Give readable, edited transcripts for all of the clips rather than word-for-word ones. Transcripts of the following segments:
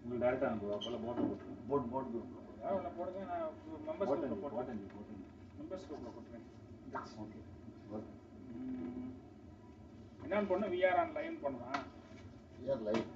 உங்களுக்கு டேரெக்டாக அனுப்புவோம் போட் குரூப் போடுங்க. நான் மெம்பர்ஸ் குரூப்பில் போட்டேன். மெம்பர்ஸ் குரூப்பில் போட்டுறேன். ஓகே என்னன்னு பண்ணணும்? விஆர் ஆன்லைன் பண்ணுமா? விஆர் லைவ்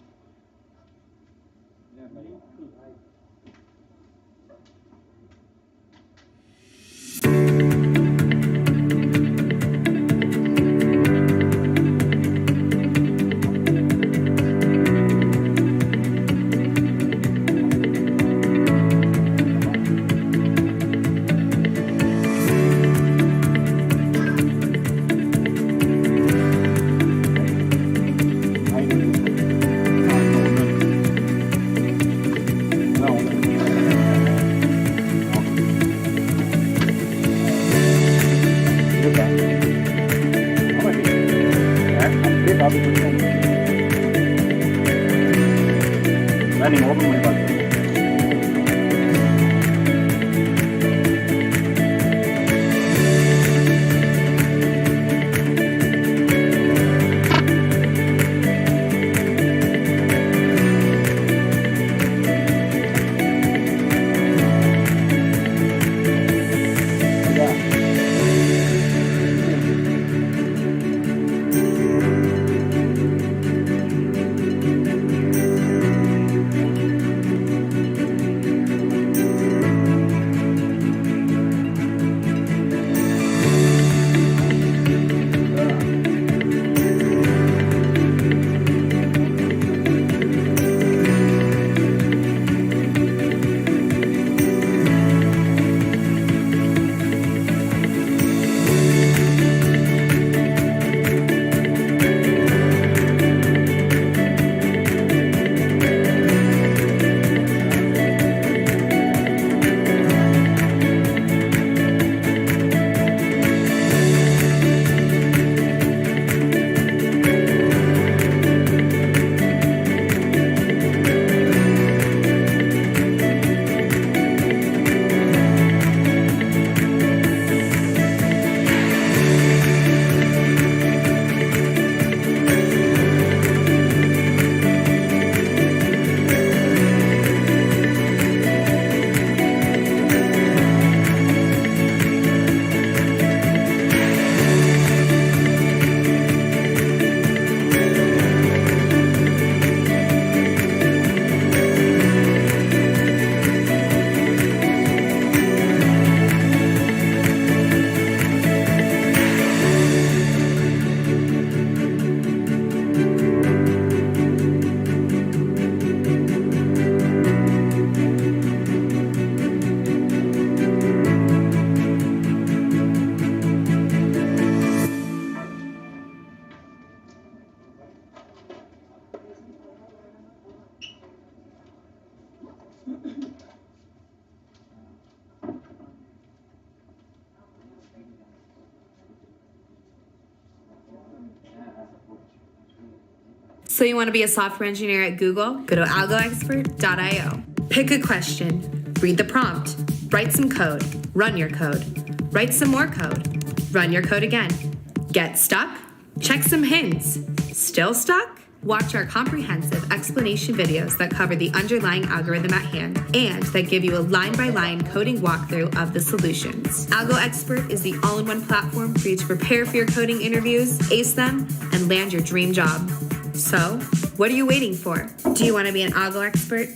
நீங்கள் ஓப்பன் பண்ணி பார்த்து So you want to be a software engineer at Google? Go to algoexpert.io. Pick a question, read the prompt, write some code, run your code, write some more code, run your code again. Get stuck? Check some hints. Still stuck? Watch our comprehensive explanation videos that cover the underlying algorithm at hand and that give you a line-by-line coding walkthrough of the solutions. Algo Expert is the all-in-one platform for you to prepare for your coding interviews, ace them, and land your dream job. So, what are you waiting for? Do you want to be an Algo Expert?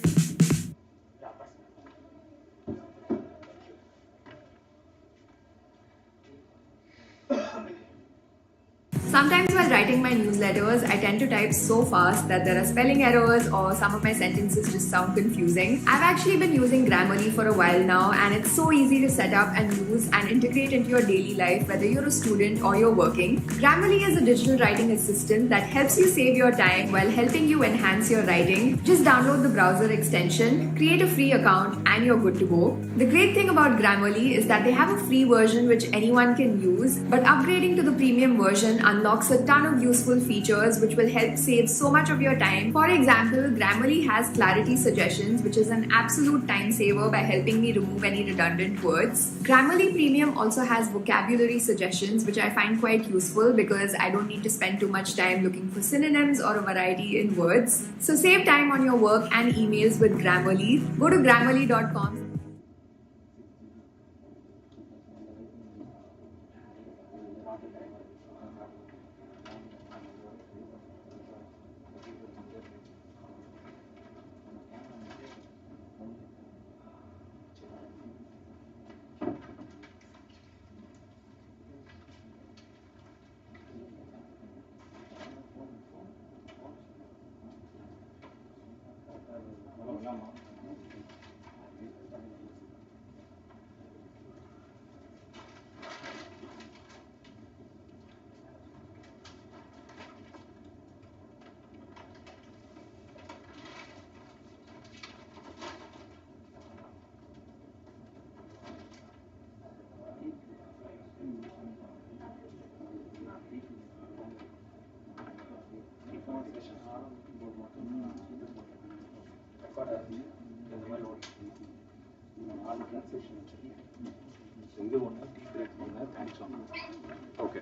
Sometimes while writing my newsletters, I tend to type so fast that there are spelling errors or some of my sentences just sound confusing. I've actually been using Grammarly for a while now, and it's so easy to set up and use and integrate into your daily life, whether you're a student or you're working. Grammarly is a digital writing assistant that helps you save your time while helping you enhance your writing. Just download the browser extension, create a free account, and you're good to go. The great thing about Grammarly is that they have a free version which anyone can use, but upgrading to the premium version unlocks a ton of useful features which will help save so much of your time. For example, Grammarly has clarity suggestions, which is an absolute time saver by helping me remove any redundant words. Grammarly Premium also has vocabulary suggestions, which I find quite useful because I don't need to spend too much time looking for synonyms or a variety in words. So save time on your work and emails with Grammarly. Go to grammarly.com. Okay.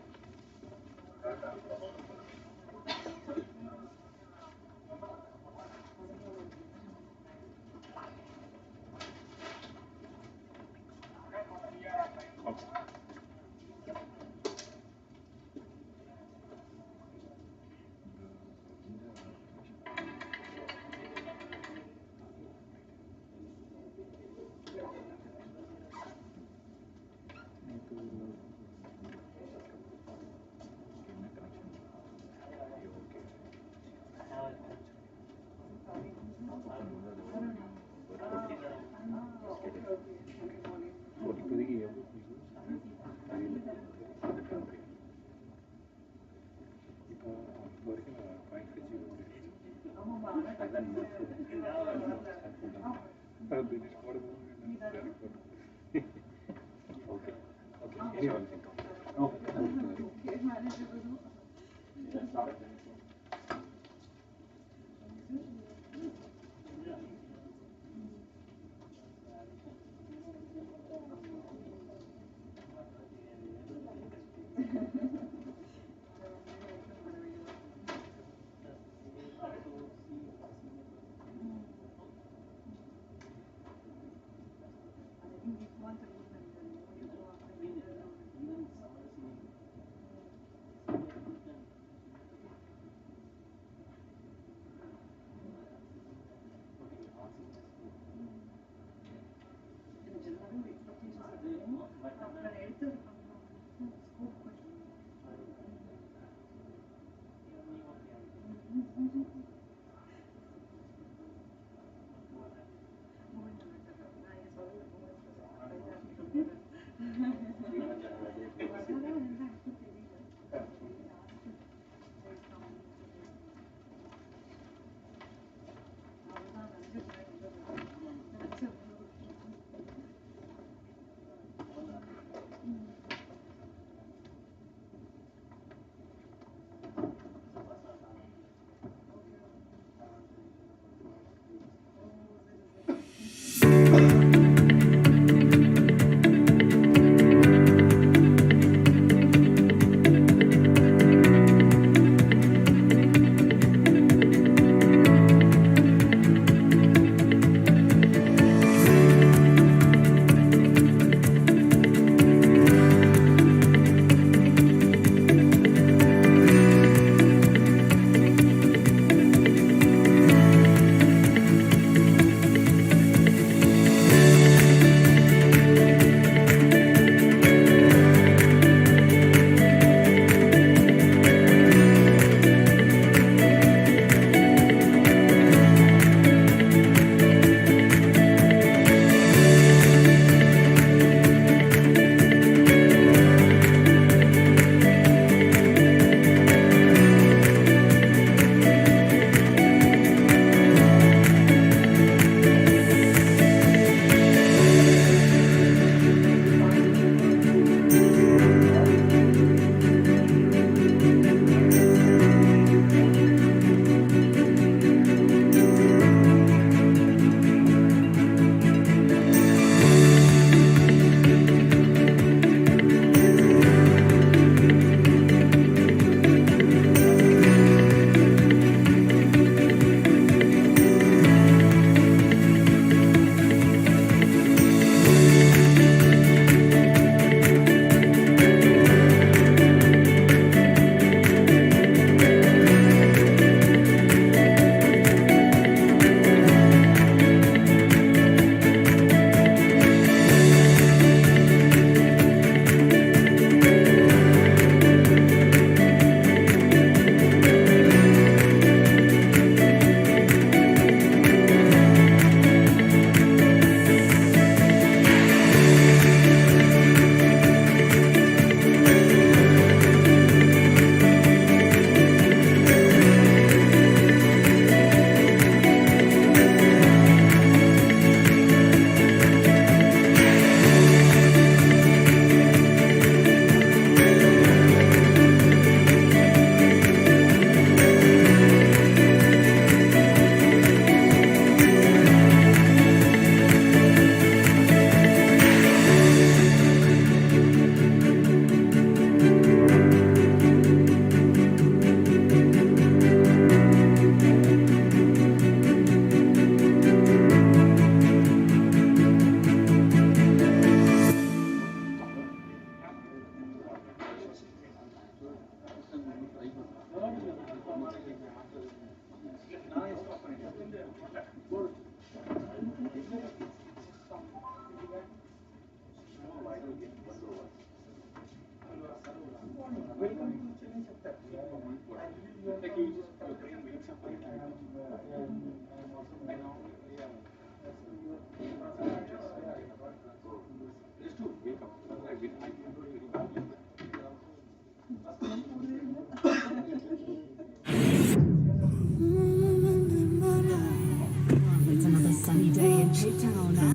It's another sunny day in Cape Town.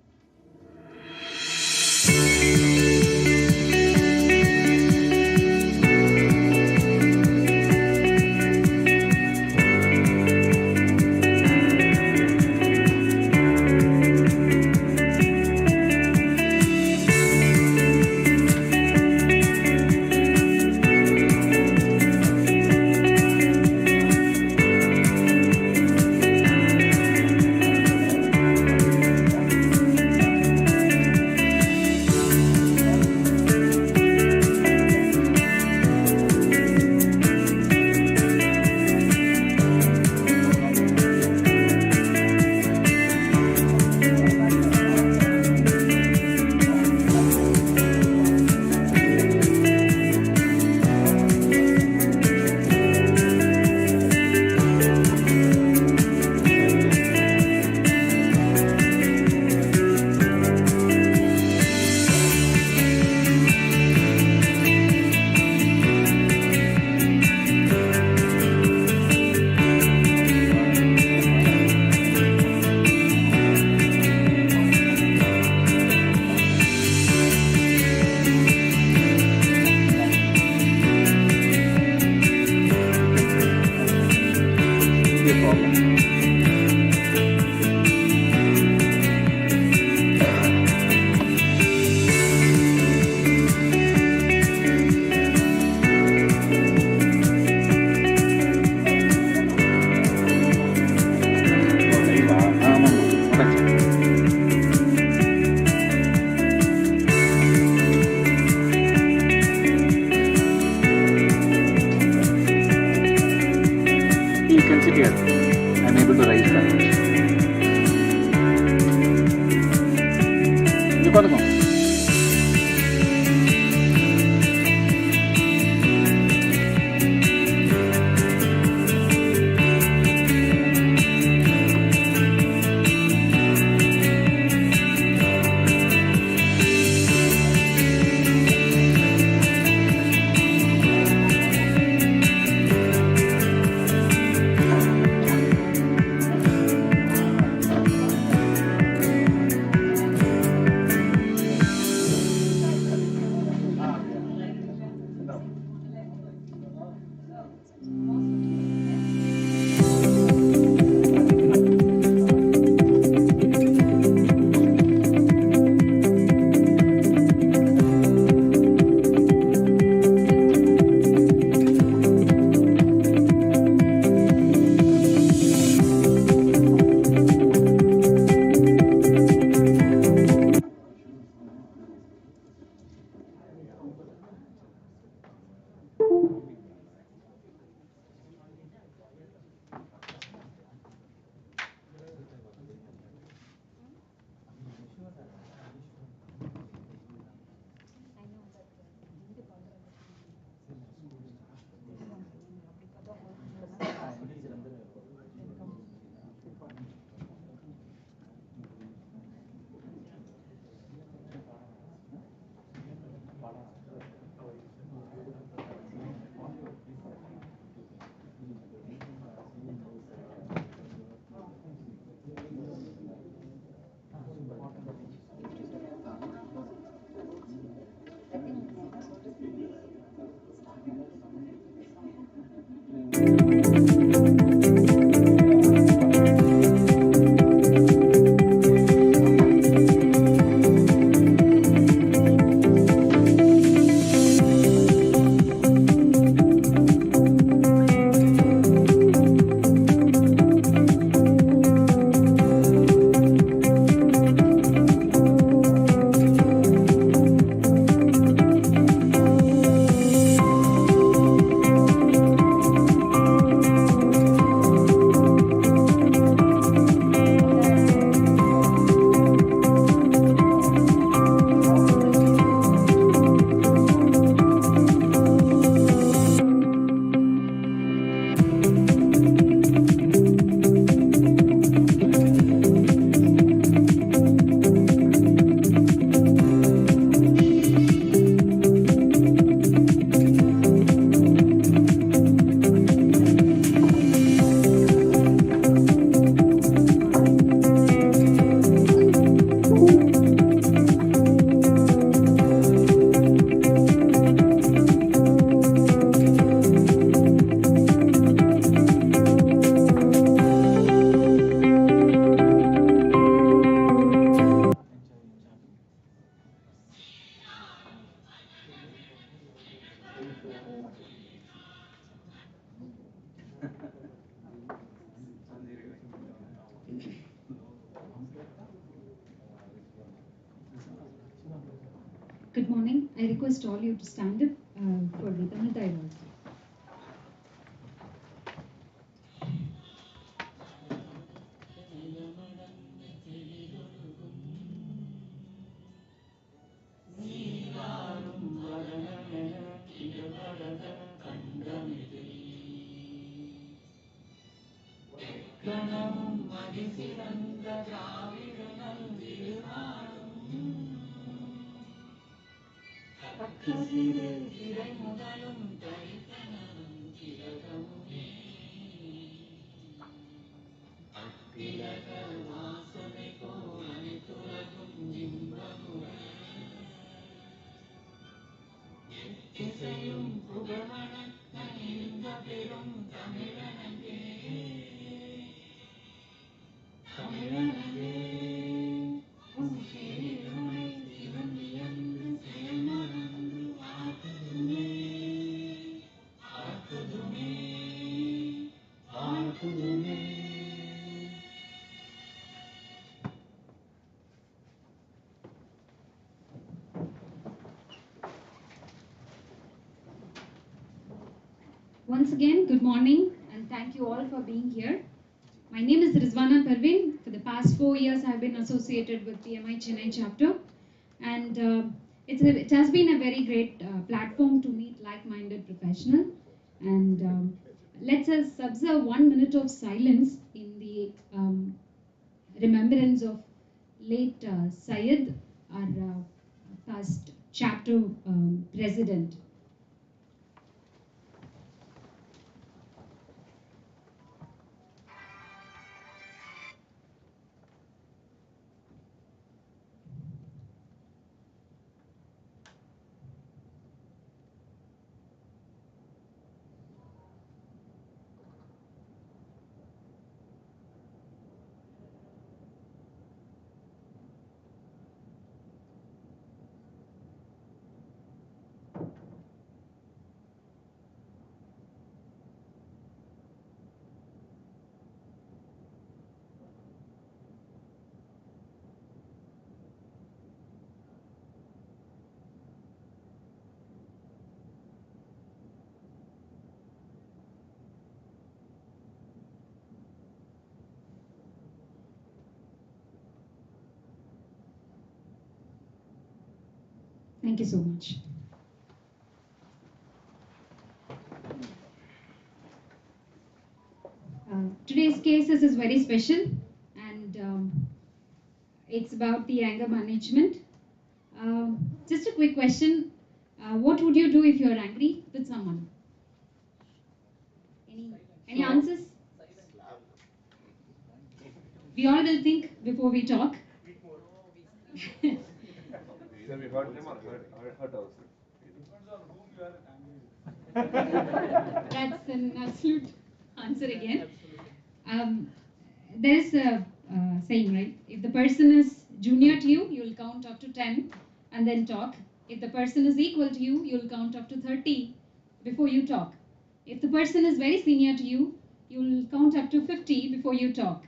You can sit here. I'm able to raise that. You got to go. Good morning. I request all you to stand up for the Tamil dialogue. Once again, good morning and thank you all for being here. My name is Rizwana Parveen. For the past 4 years, I've been associated with PMI Chennai chapter, and it has been a very great platform to meet like-minded professionals. And let us observe 1 minute of silence in the remembrance of late Syed, our past chapter president. Thank you so much. Today's case is very special, and it's about the anger management. Just a quick question. What would you do if you're angry with someone? Any answers? We all will think before we talk. Either we hurt them or hurt ourselves. Depends on whom you are angry. That's an absolute answer again. There is a saying, right? If the person is junior to you, you'll count up to 10 and then talk. If the person is equal to you, you'll count up to 30 before you talk. If the person is very senior to you, you'll count up to 50 before you talk.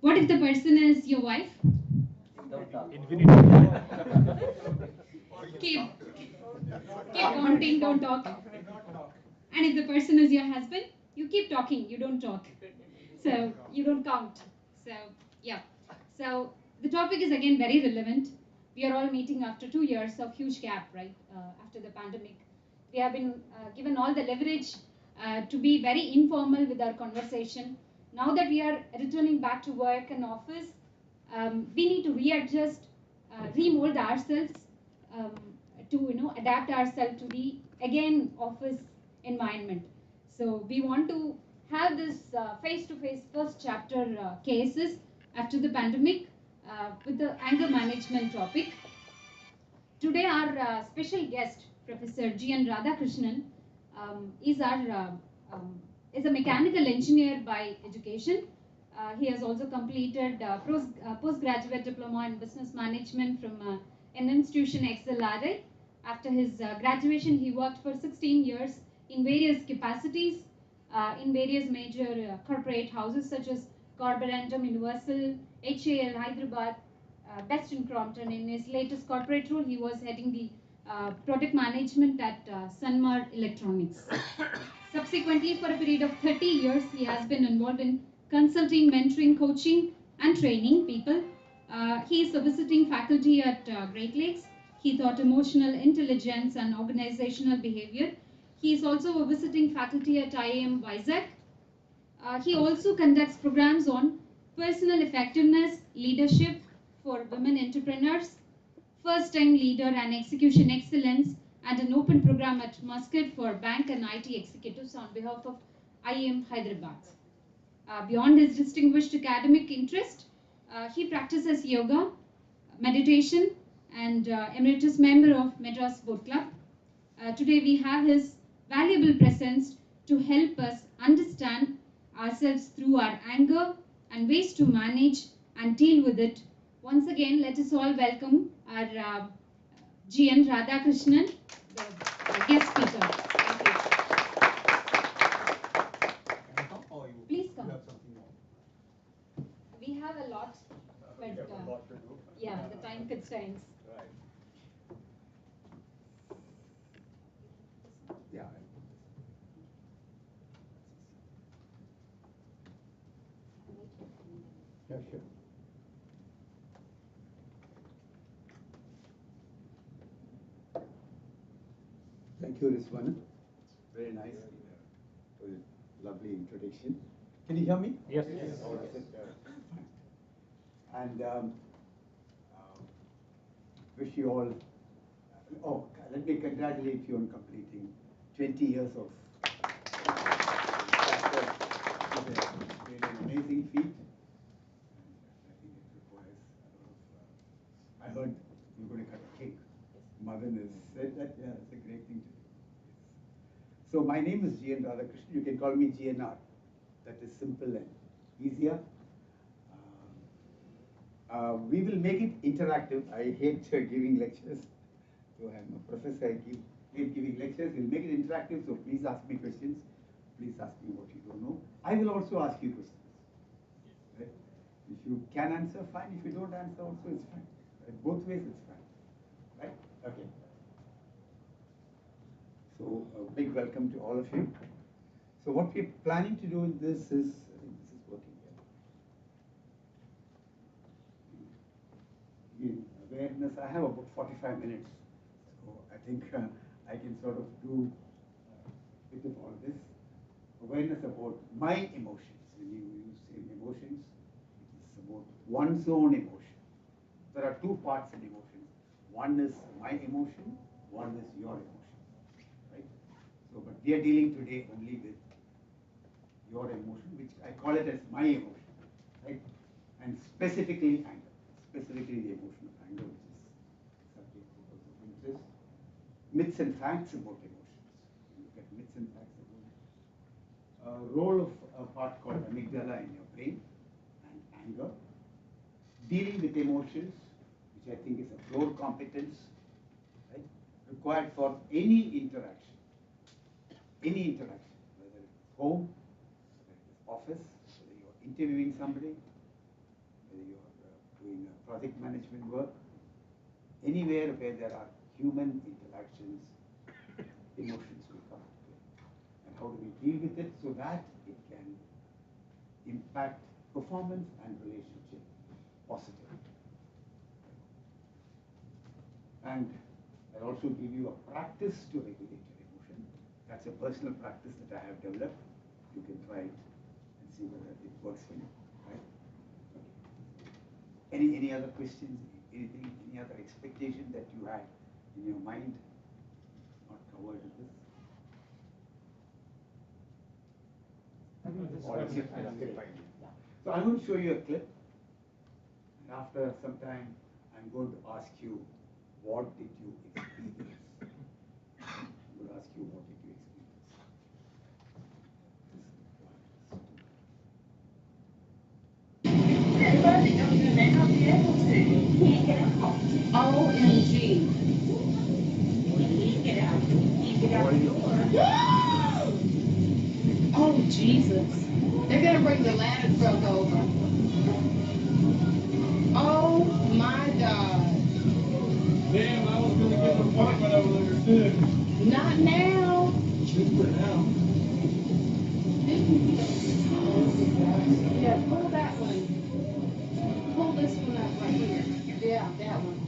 What if the person is your wife? Keep counting, don't talk. And if the person is your husband, you keep talking, you don't talk. So you don't count. So yeah. So the topic is again very relevant. We are all meeting after 2 years of huge gap, right? After the pandemic. We have been given all the leverage to be very informal with our conversation. Now that we are returning back to work and office, we need to readjust, remold ourselves to adapt ourselves to the again office environment. So we want to have this face-to-face first chapter cases after the pandemic with the anger management topic. Today our special guest, Professor G.N. Radhakrishnan, is is a mechanical engineer by education. He has also completed postgraduate diploma in business management from an institution XLRI. After his graduation, he worked for 16 years in various capacities in various major corporate houses such as Carborundum Universal, HAL Hyderabad, best in Crompton. In his latest corporate role, he was heading the product management at Sunmar Electronics. Subsequently, for a period of 30 years, he has been involved in consulting, mentoring, coaching, and training people. He is a visiting faculty at Great Lakes. He taught emotional intelligence and organizational behavior. He is also a visiting faculty at IIM Vizag. He also conducts programs on personal effectiveness, leadership for women entrepreneurs, first-time leader and execution excellence, and an open program at Muscat for bank and IT executives on behalf of IIM Hyderabad. Beyond his distinguished academic interest, he practices yoga, meditation, and emeritus member of Madras Boat Club. Today we have his valuable presence to help us understand ourselves through our anger and ways to manage and deal with it. Once again, let us all welcome our GN Radhakrishnan, the guest speaker. Thank you. Please come. We have a lot, but yeah, the time constraints. Yeah. Yeah, sure. Thank you, Rizwan. Very nice. Lovely introduction. Can you hear me? Yes. And wish you all. Oh, let me congratulate you on completing 20 years of. It's really an amazing feat. I think it requires a lot of. I heard you're going to cut a cake. Madan has said that. Yeah, it's a great thing to do. So my name is GN Radhakrishnan. You can call me GNR. That is simple and easier. We will make it interactive. I hate giving lectures. So I'm a professor. I hate giving lectures. We'll make it interactive. So please ask me questions. Please ask me what you don't know. I will also ask you questions. Right? If you can answer, fine. If you don't answer, also it's fine. Right? Both ways, it's fine. Right? Okay. So a big welcome to all of you. So what we're planning to do in this is, I think this is working here. Awareness, I have about 45 minutes. So I think I can sort of do a bit of all this. Awareness about my emotions. When you say emotions, it's about one's own emotion. There are two parts in emotions. One is my emotion, one is your emotion. Right? So, but we are dealing today only with your emotion, which I call it as my emotion, right? And specifically anger, specifically the emotion of anger, which is subject of interest. Myths and facts about emotions. You look at myths and facts about it. Role of a part called amygdala in your brain and anger. Dealing with emotions, which I think is a core competence, right? Required for any interaction, whether it's home, office, whether you're interviewing somebody, whether you're doing project management work, anywhere where there are human interactions, emotions will come into play. And how do we deal with it so that it can impact performance and relationship positively. And I'll also give you a practice to regulate your emotion. That's a personal practice that I have developed. You can try it and see whether it works for you. Right? Okay. Any other questions? Anything? Any other expectation that you had in your mind not covered in this? So I'm going to show you a clip. And after some time, I'm going to ask you, what did you experience? I'm going to ask you, what did you experience? OMG. Oh, Jesus. They're going to bring the ladder truck over. Oh my God. Damn, I was gonna give a point, but I was understood. Not now. Just for now. Yeah, pull that one. Pull this one up right here. Yeah, that one.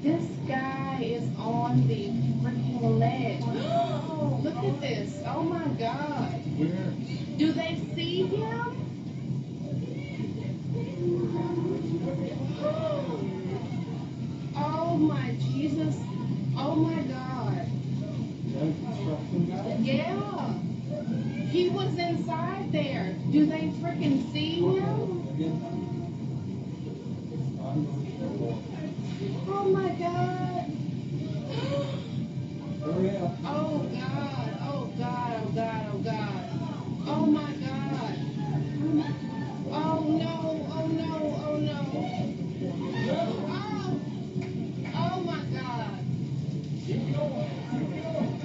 This guy is on the freaking ledge. Look at this. Oh my God. Where? Do they see him? Oh my Jesus. Oh my God. That construction guy? Yeah. He was inside there. Do they freaking see him? Oh my God. Hurry up. Oh God. Oh God. Oh God. Oh God. Oh my God. Oh no. Oh no. Oh no. Oh. Oh my God.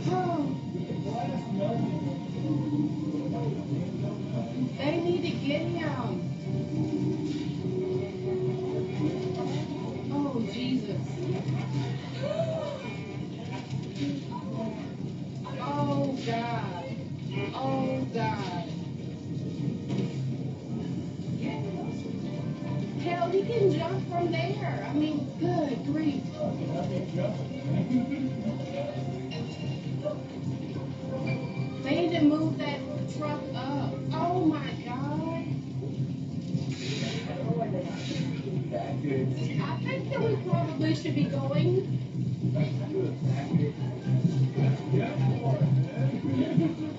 Oh. They need to get him. Oh Jesus. Oh God. Oh God. Hell, he can jump from there. I mean, good grief. They need to move that truck up. Oh my God. I think that we probably should be going.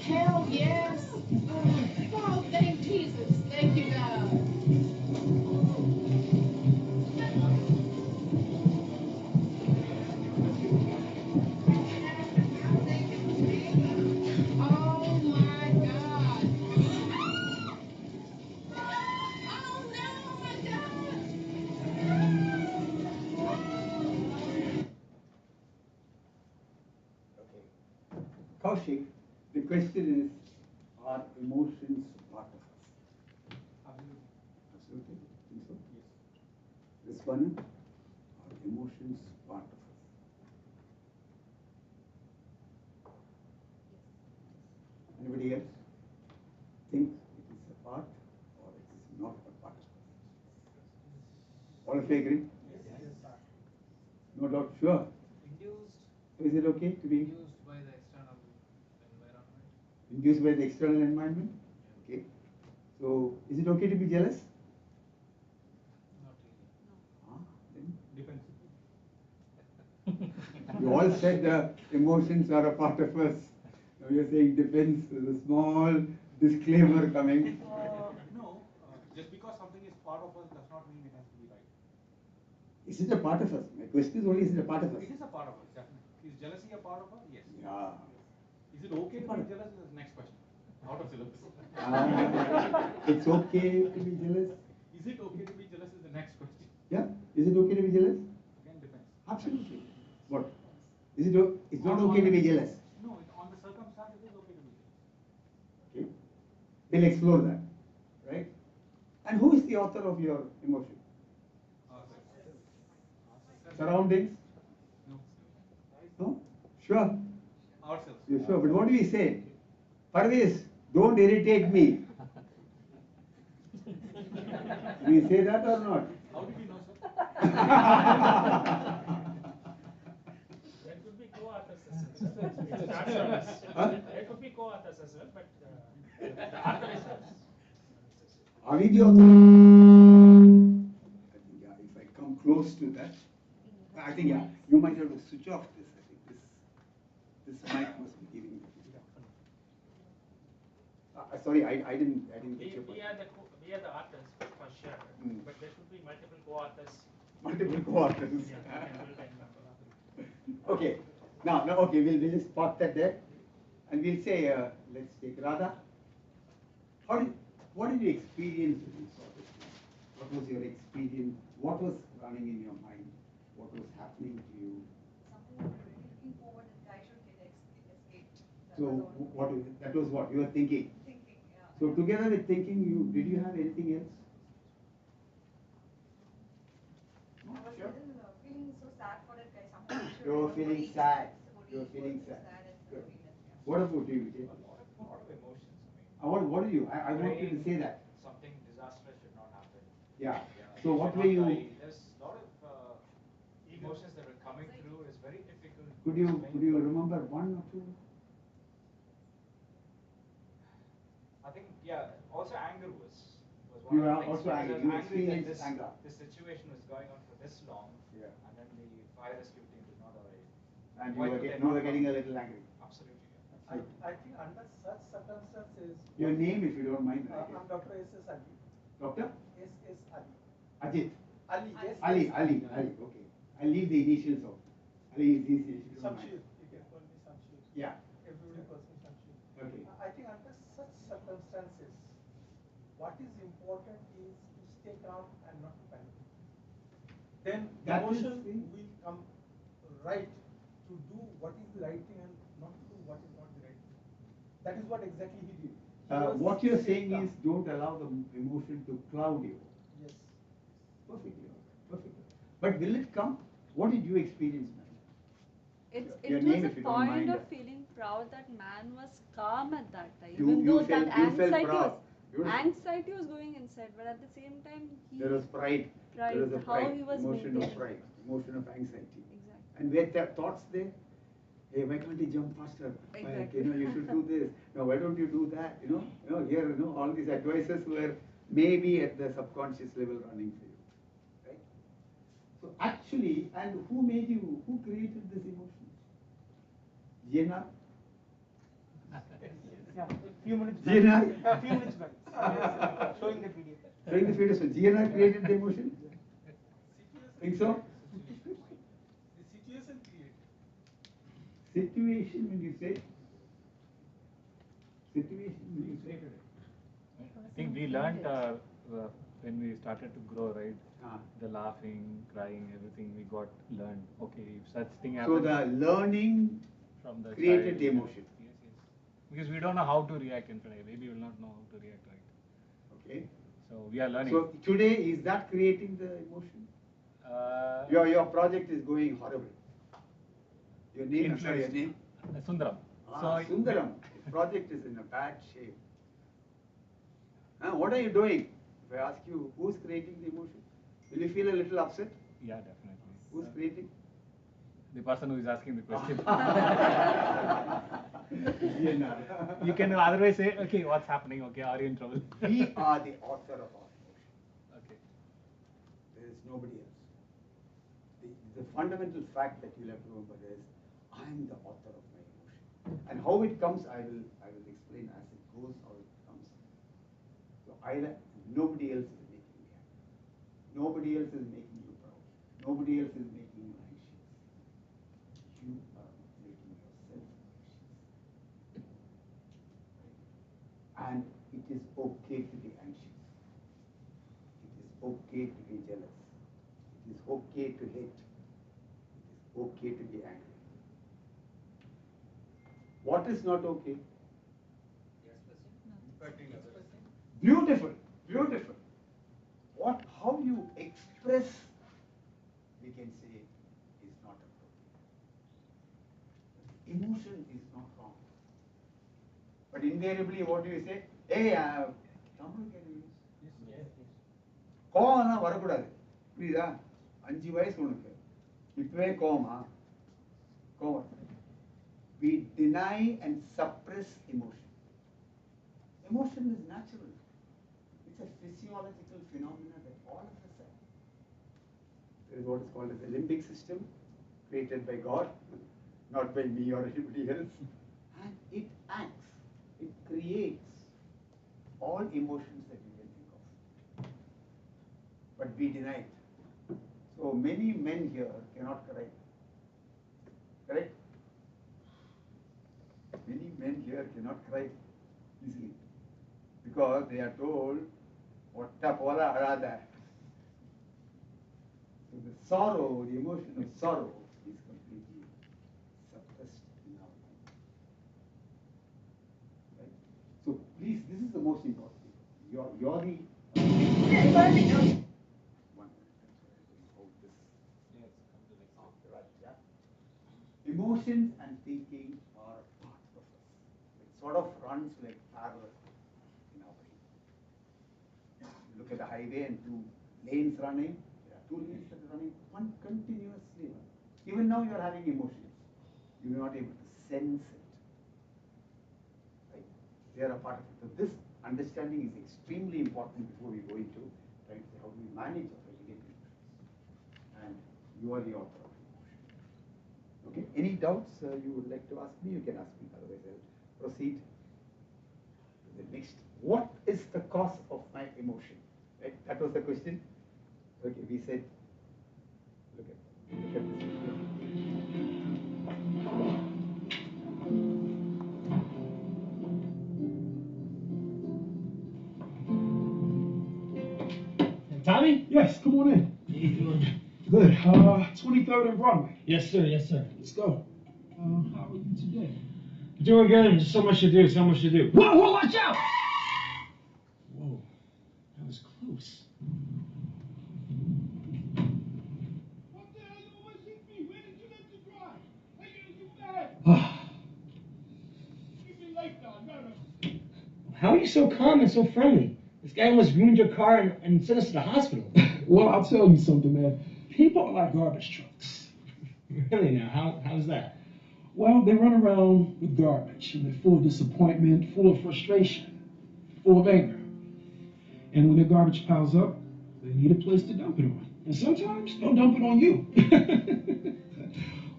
Hell yes. Oh, thank Jesus. Thank you, God. Oh my God. Oh no, my God. Okay. Kaushik, the question is, are emotions part of us? Absolutely. Absolutely. Think so? Yes. This one, are emotions part of us? Anybody else think it is a part or it is not a part of us? All of you agree? No doubt, sure. Induced, So is it okay to be induced by the external environment. induced by the external environment? Okay. So is it okay to be jealous? Not really. Ah, then Depends. you all said the emotions are a part of us. Now you're saying depends. There's a small disclaimer coming. No, just because something is part of us does not mean it has to be right. Is it a part of us? My question is only, is it a part of us? It is a part of us, definitely. Is jealousy a part of us? Yes. Yeah. Is it okay to be jealous? Is the next question. Out of syllabus. It's okay to be jealous. Is it okay to be jealous? Is the next question. Yeah. Is it okay to be jealous? Again, depends. Absolutely. What? Is it? It's not okay to be jealous. No, on the circumstance, it is okay to be jealous. Okay. We'll explore that, right? And who is the author of your emotion? Surroundings? No. No? Sure. Ourselves. You're sure. But what do we say? Parvez, don't irritate me. Do we say that or not? How did you know, sir? There could be co-authors as well. Huh? There could be co-authors as well, but the author is us. Are we the author? I think, yeah, if I come close to that, I think, yeah, you might have to switch off this. I think this mic must be giving. Sorry, I didn't get your point. We are the authors for sure, but there should be multiple co-authors. Multiple co-authors. Yeah, we can build a number. Okay. Now, okay, we'll just park that there, and we'll say, let's take Radha. What did you experience when you saw this? What was your experience? What was running in your mind? What was happening to you? Something I'm really looking forward that guy should get escaped. So that was what you were thinking. So together with thinking, did you have anything else? I was feeling so sad for that guy. Sometimes You're feeling sad. You're feeling sad. Good. What about you, Vijay? A lot of emotions. I mean, What did you? I want you to say that. something disastrous should not happen. Yeah. Yeah, So we what should were not you? die. There's a lot of emotions that were coming through. It's very difficult. to Could you explain. remember one or two? I think also anger was You one are of the things. also angry. because I You was angry that experienced anger. this situation was going on for this long. Yeah. And then the fire rescue team did not arrive. And Why could they you not were getting come? a little angry. Absolutely. I think under such circumstances. Your name, if you don't mind. I'm Dr. S.S. Ali. Doctor? S.S. Ali. Ajit. Ali, yes. Ali. Okay. I'll leave the initials out. Ali is easy. If you don't mind. Shamshir. You can call me Shamshir. Yeah. Everybody calls me Shamshir. Okay. I think under such circumstances, what is important is to stay calm and not to panic. Then That emotion is- will come right to do what is the right thing and not to do what is not the right thing. That is what exactly he did. What you're saying is don't allow the emotion to cloud you. Yes. Perfectly. Perfectly. But will it come? What did you experience, man? Your It name, was if a you don't mind. point of feeling proud that man was calm at that time. You Even though felt- that you felt anxiety proud. was Beautiful. anxiety was going inside, but at the same time There was pride. pride, There was a how pride. he was Emotion of maintaining. pride. Emotion of anxiety. Exactly. And were there thoughts there? Hey, why can't you jump faster? Exactly. You should do this. No, why don't you do that? Here, all these advices were maybe at the subconscious level running for you, right? So actually, and who created this emotion? Jena? Yeah, few minutes back. GNR? A few minutes back. Showing the video. Showing the video. So GNR created the emotion? Think so? The situation created. Situation, when you say? Situation, when you say? I think we learned when we started to grow, right? The laughing, crying, everything we got learned. Okay, if such thing So happens. the learning from the created child, the emotion. Yes. Because we don't know how to react in front of Maybe we will not know how to react, right? Okay. So we are learning. So today, is that creating the emotion? Your project is going horrible. Your name, I'm sorry, your name? Sundaram. Sundaram. The project is in a bad shape. What are you doing? If I ask you, who's creating the emotion? Will you feel a little upset? Yeah, definitely. Who's creating? The person who is asking the question. GNR. You can otherwise say, okay, what's happening? Okay, are you in trouble? We are the author of our emotion. Okay. There is nobody else. The fundamental fact that you'll have to remember is, I am the author of my emotion. And how it comes, I will explain as it goes, how it comes. So nobody else is making me happy. Nobody else is making you proud. Nobody else is making you anxious. You are making yourself anxious. And it is okay to be anxious. It is okay to be jealous. It is okay to hate. It is okay to be angry. What is not okay? Beautiful, beautiful. How you express, we can say, is not appropriate. Emotion is not wrong. But invariably, what do you say? Hey, Tamil can you use? Yes. கோவம்லாம் வரக்கூடாது புரியுதா 5 வயசு உனக்கு இப்பவே கோவமா கோவம் we deny and suppress emotion. Emotion is natural. It's a physiological phenomenon that all of us have. There is what is called as the limbic system, created by God, not by me or anybody else, and it acts, it creates all emotions that you can think of. But we deny it. So many men here cannot cry. Correct? Many men here cannot cry easily because they are told, "Otta pola arada." So the sorrow, the emotion of sorrow, is completely suppressed in our mind. the most important thing. You're the one minute. Hold this. Right, yeah. Emotions and thinking are part of us. It sort of runs like parallel in our brain. Look at the highway and two lanes running. There are two lanes that are running one continuously. Even now you are having emotions. You are not able to sense it. Right? They are a part of it. So this understanding is extremely important before we go into trying to say how do we manage or regulate emotions. And you are the author of emotion. Okay. Any doubts you would like to ask me? You can ask me. Otherwise, I'll proceed to the next. What is the cause of my emotion? Right? That was the question. Okay, we said, look at this. Tommy? Yes, come on in. How you doing? Good. 23rd and Broadway. Yes, sir. Yes, sir. Let's go. How are you today? Doing good. There's so much to do. So much to do. Whoa, whoa, watch out! Whoa, that was close. What the hell you always hit me? Where did you let me drive? Hey, you mad? Keep me late now. I gotta. How are you so calm and so friendly? This guy almost ruined your car and sent us to the hospital. Well, I'll tell you something, man. People are like garbage trucks. Really now? How's that? Well, they run around with garbage, and they're full of disappointment, full of frustration, full of anger. And when the garbage piles up, they need a place to dump it on. And sometimes they'll dump it on you.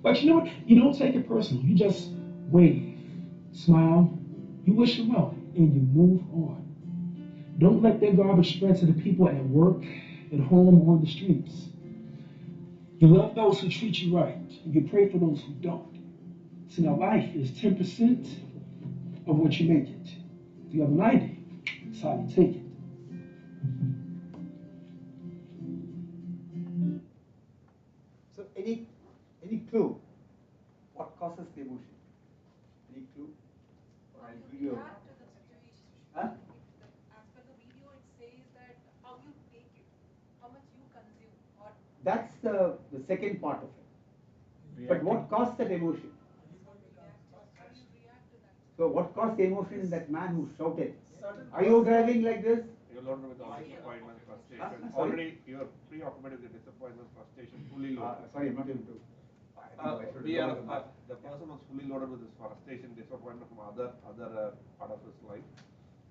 But you know what? You don't take it personal. You just wave, smile, you wish them well, and you move on. Don't let their garbage spread to the people at work, at home, or on the streets. You love those who treat you right, and you pray for those who don't. See, now life is 10% of what you make it. The other 90 is how you take it. So any clue? What causes the emotion? Any clue? Or I'll give you a... React to the situation. Huh? As per the video, it says that how you take it, how much you consume, or That's the second part of it. But what caused that emotion? how you react to that. So what caused the emotion in that man who shouted? Are you driving like this? You're loaded with all disappointment, frustration. Sorry? Already you're preoccupied with the disappointment, frustration, fully loaded. Sorry, I'm not able to. The person was fully loaded with this frustration, disappointment from other part of his life.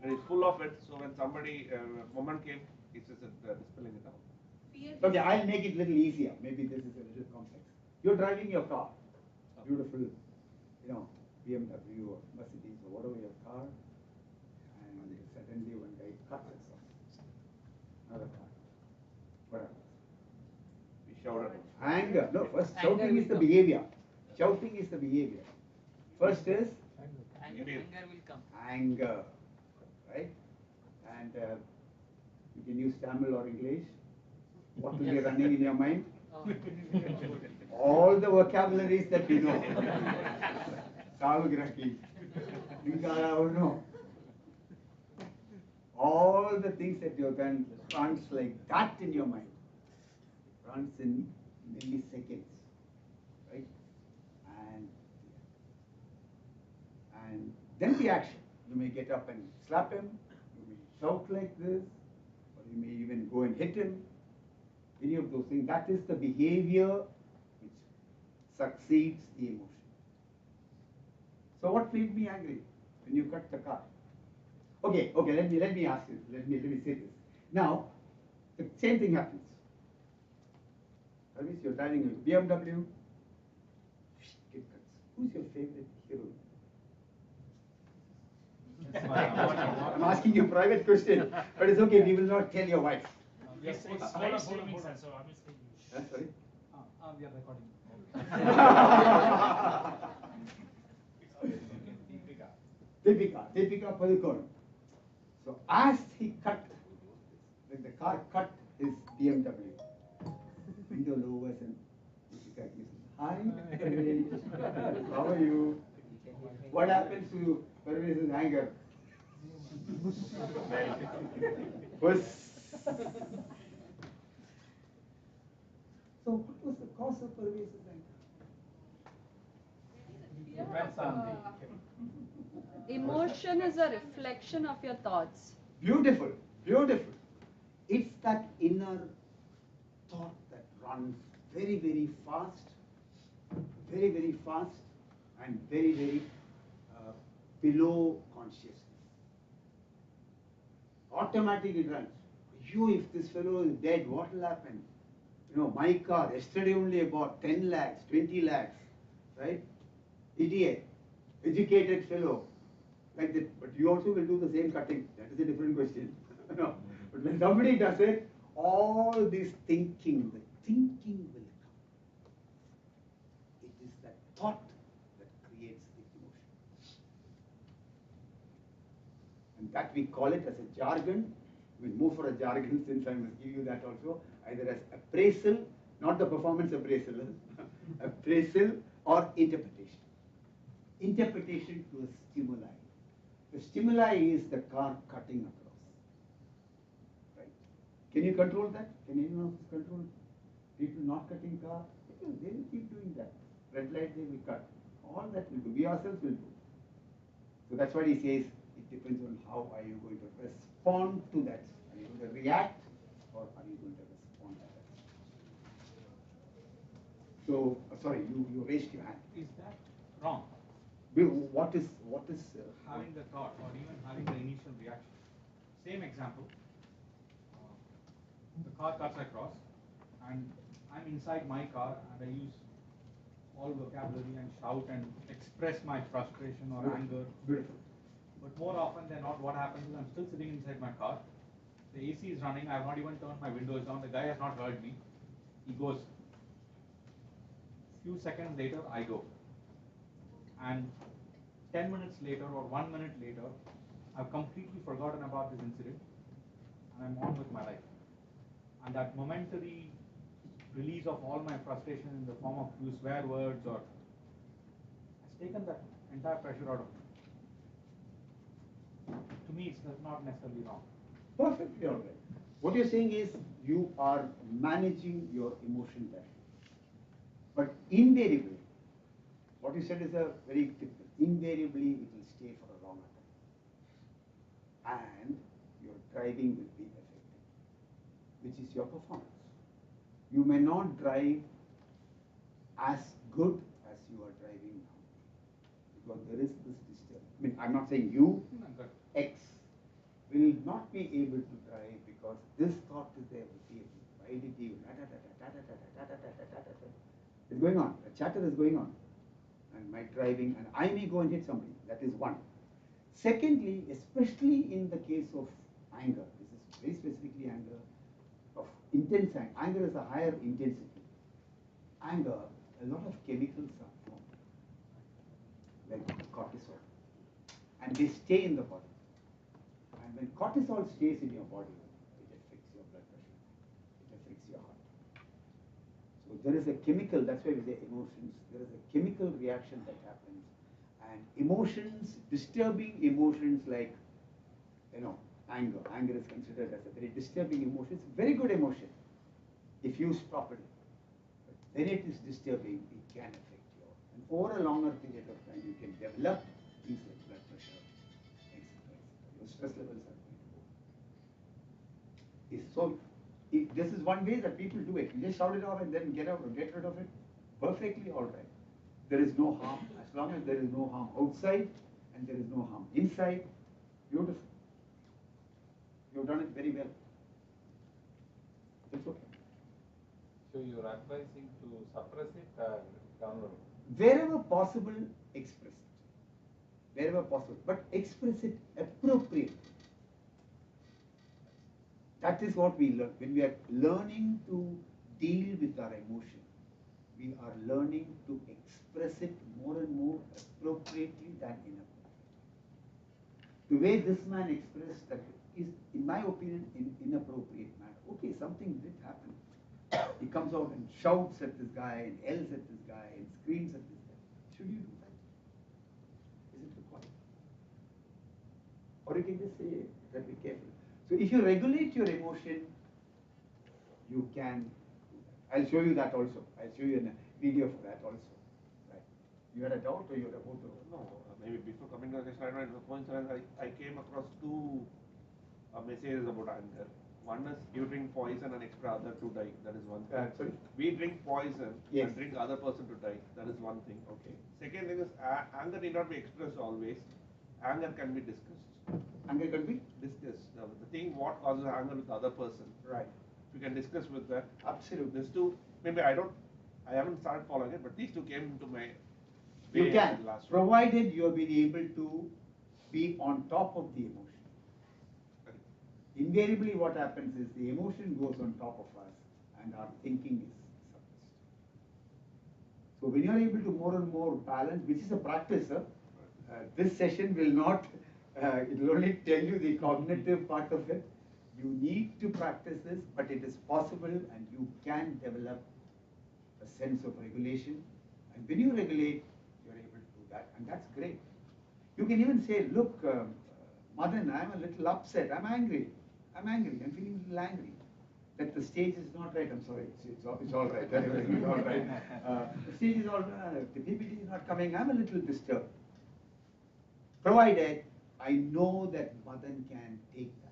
And he's full of it. So when somebody moment came, he's just dispelling it out. Okay, I'll make it a little easier. Maybe this is a little complex. You're driving your car, beautiful, BMW or Mercedes or whatever your car, and suddenly one guy cuts it off. Another car. Whatever. We shouted. Anger. No, first shouting is the behavior. Shouting is the behavior. First is Anger will come. anger, right? And you can use Tamil or English. What will be running in your mind? All the vocabularies that you know. Savugraki, Ingara, no. All the things that you can runs like that in your mind. Runs in milliseconds, right? And then the action. You may get up and slap him. You may shout like this, or you may even go and hit him. Any of those things. That is the behavior which succeeds the emotion. So what made me angry when you cut the car? Okay. Let me ask you. Let me say this. Now, the same thing happens. That means you're driving a BMW. It cuts. Who's your favorite hero? I'm asking you a private question, but it's okay. We will not tell your wife. Yes, it's live streaming, sir, so obviously you should. Sorry? We are recording. Deepika Padukone. So as he cut, when the car cut his BMW, window lowers and Deepika gives, "Hi, Parvesh. How are you?" What happens to Parvesh's anger? Puss. So what was the cause of pervasive anger? Depends on Emotion is a reflection of your thoughts. Beautiful, beautiful. It's that inner thought that runs very, very fast, and very below consciousness. Automatically it runs. You, if this fellow is dead, what will happen? You know, my car, yesterday only I bought 10 lakhs, 20 lakhs, right? Idiot, educated fellow, like that. But you also will do the same cutting. That is a different question. No. But when somebody does it, all this thinking, the thinking will come. It is that thought that creates the emotion. And that we call it as a jargon. We'll move for a jargon since I must give you that also, either as appraisal, not the performance appraisal, appraisal or interpretation. Interpretation to a stimuli. The stimuli is the car cutting across. Right? Can you control that? Can anyone of us control people not cutting car? They will keep doing that. Red light they will cut. All that will do. We ourselves will do. So that's what he says. It depends on how are you going to respond to that. Are you going to react or are you going to respond to that? So, sorry, you raised your hand. Is that wrong? What is Having the thought or even having the initial reaction. Same example. The car cuts across and I'm inside my car and I use all vocabulary and shout and express my frustration or anger. Beautiful. But more often than not, what happens is I'm still sitting inside my car. The AC is running. I have not even turned my windows down. The guy has not heard me. He goes. Few seconds later, I go. And 10 minutes later or 1 minute later, I've completely forgotten about this incident and I'm on with my life. And that momentary release of all my frustration in the form of few swear words or has taken that entire pressure out of me. To me, it's not necessarily wrong. Perfectly all right. What you're saying is you are managing your emotion better. But invariably, what you said is a very typical. Invariably, it will stay for a longer time. And your driving will be affected, which is your performance. You may not drive as good as you are driving now. Because there is this disturbance. I mean, I'm not saying you, X, will not be able to drive because this thought is there with you. Why did you? It's going on. A chatter is going on. And my driving, and I may go and hit somebody. That is one. Secondly, especially in the case of anger, this is very specifically anger, of intense anger. Anger is a higher intensity. Anger, a lot of chemicals are formed, like cortisol, and they stay in the body. And when cortisol stays in your body, it affects your blood pressure, it affects your heart. So there is a chemical, that's why we say emotions, there is a chemical reaction that happens. And emotions, disturbing emotions like, anger. Anger is considered as a very disturbing emotion. It's a very good emotion if used properly. But when it is disturbing, it can affect you. And over a longer period of time, you can develop things like blood pressure, etc. Your stress levels are going to go. So, this is one way that people do it. You just shout it off and then get rid of it. Perfectly all right. There is no harm. As long as there is no harm outside and there is no harm inside, beautiful. You've done it very well. It's okay. So you're advising to suppress it or download it? Wherever possible, express it. Wherever possible. But express it appropriately. That is what we learn. When we are learning to deal with our emotion, we are learning to express it more and more appropriately than inappropriately. The way this man expressed that is, in my opinion, in inappropriate manner. Okay, something did happen. He comes out and shouts at this guy and yells at this guy and screams at this guy. Should you do that? Is it required? Or or you can just say that be careful. So if you regulate your emotion, you can. I'll show you that also. I'll show you a video for that also. Right. You had a doubt or you had about to? No, maybe before coming to the session, I don't know, coincidence, I came across two messages about anger. One is you drink poison and expect other to die. That is one thing. Sorry? We drink poison Yes. and drink other person to die. That is one thing. Okay. Second thing is anger need not be expressed always. Anger can be discussed. Anger can be discussed. The thing what causes anger with the other person. Right. We can discuss with that. Absolutely. These two, maybe I haven't started following it, but these two came into my. You way can, last week. provided you have been able to be on top of the emotion. Invariably what happens is the emotion goes on top of us and our thinking is suppressed. So when you are able to more and more balance, which is a practice, this session will not, it will only tell you the cognitive part of it. You need to practice this, but it is possible and you can develop a sense of regulation. And when you regulate, you are able to do that, and that's great. You can even say, look, Madan, I'm a little upset, I'm angry, I'm feeling a little angry. That the stage is not right, I'm sorry, it's all right, everything is all right. The stage is all right, the PPT is not coming, I'm a little disturbed. Provided I know that Madan can take that.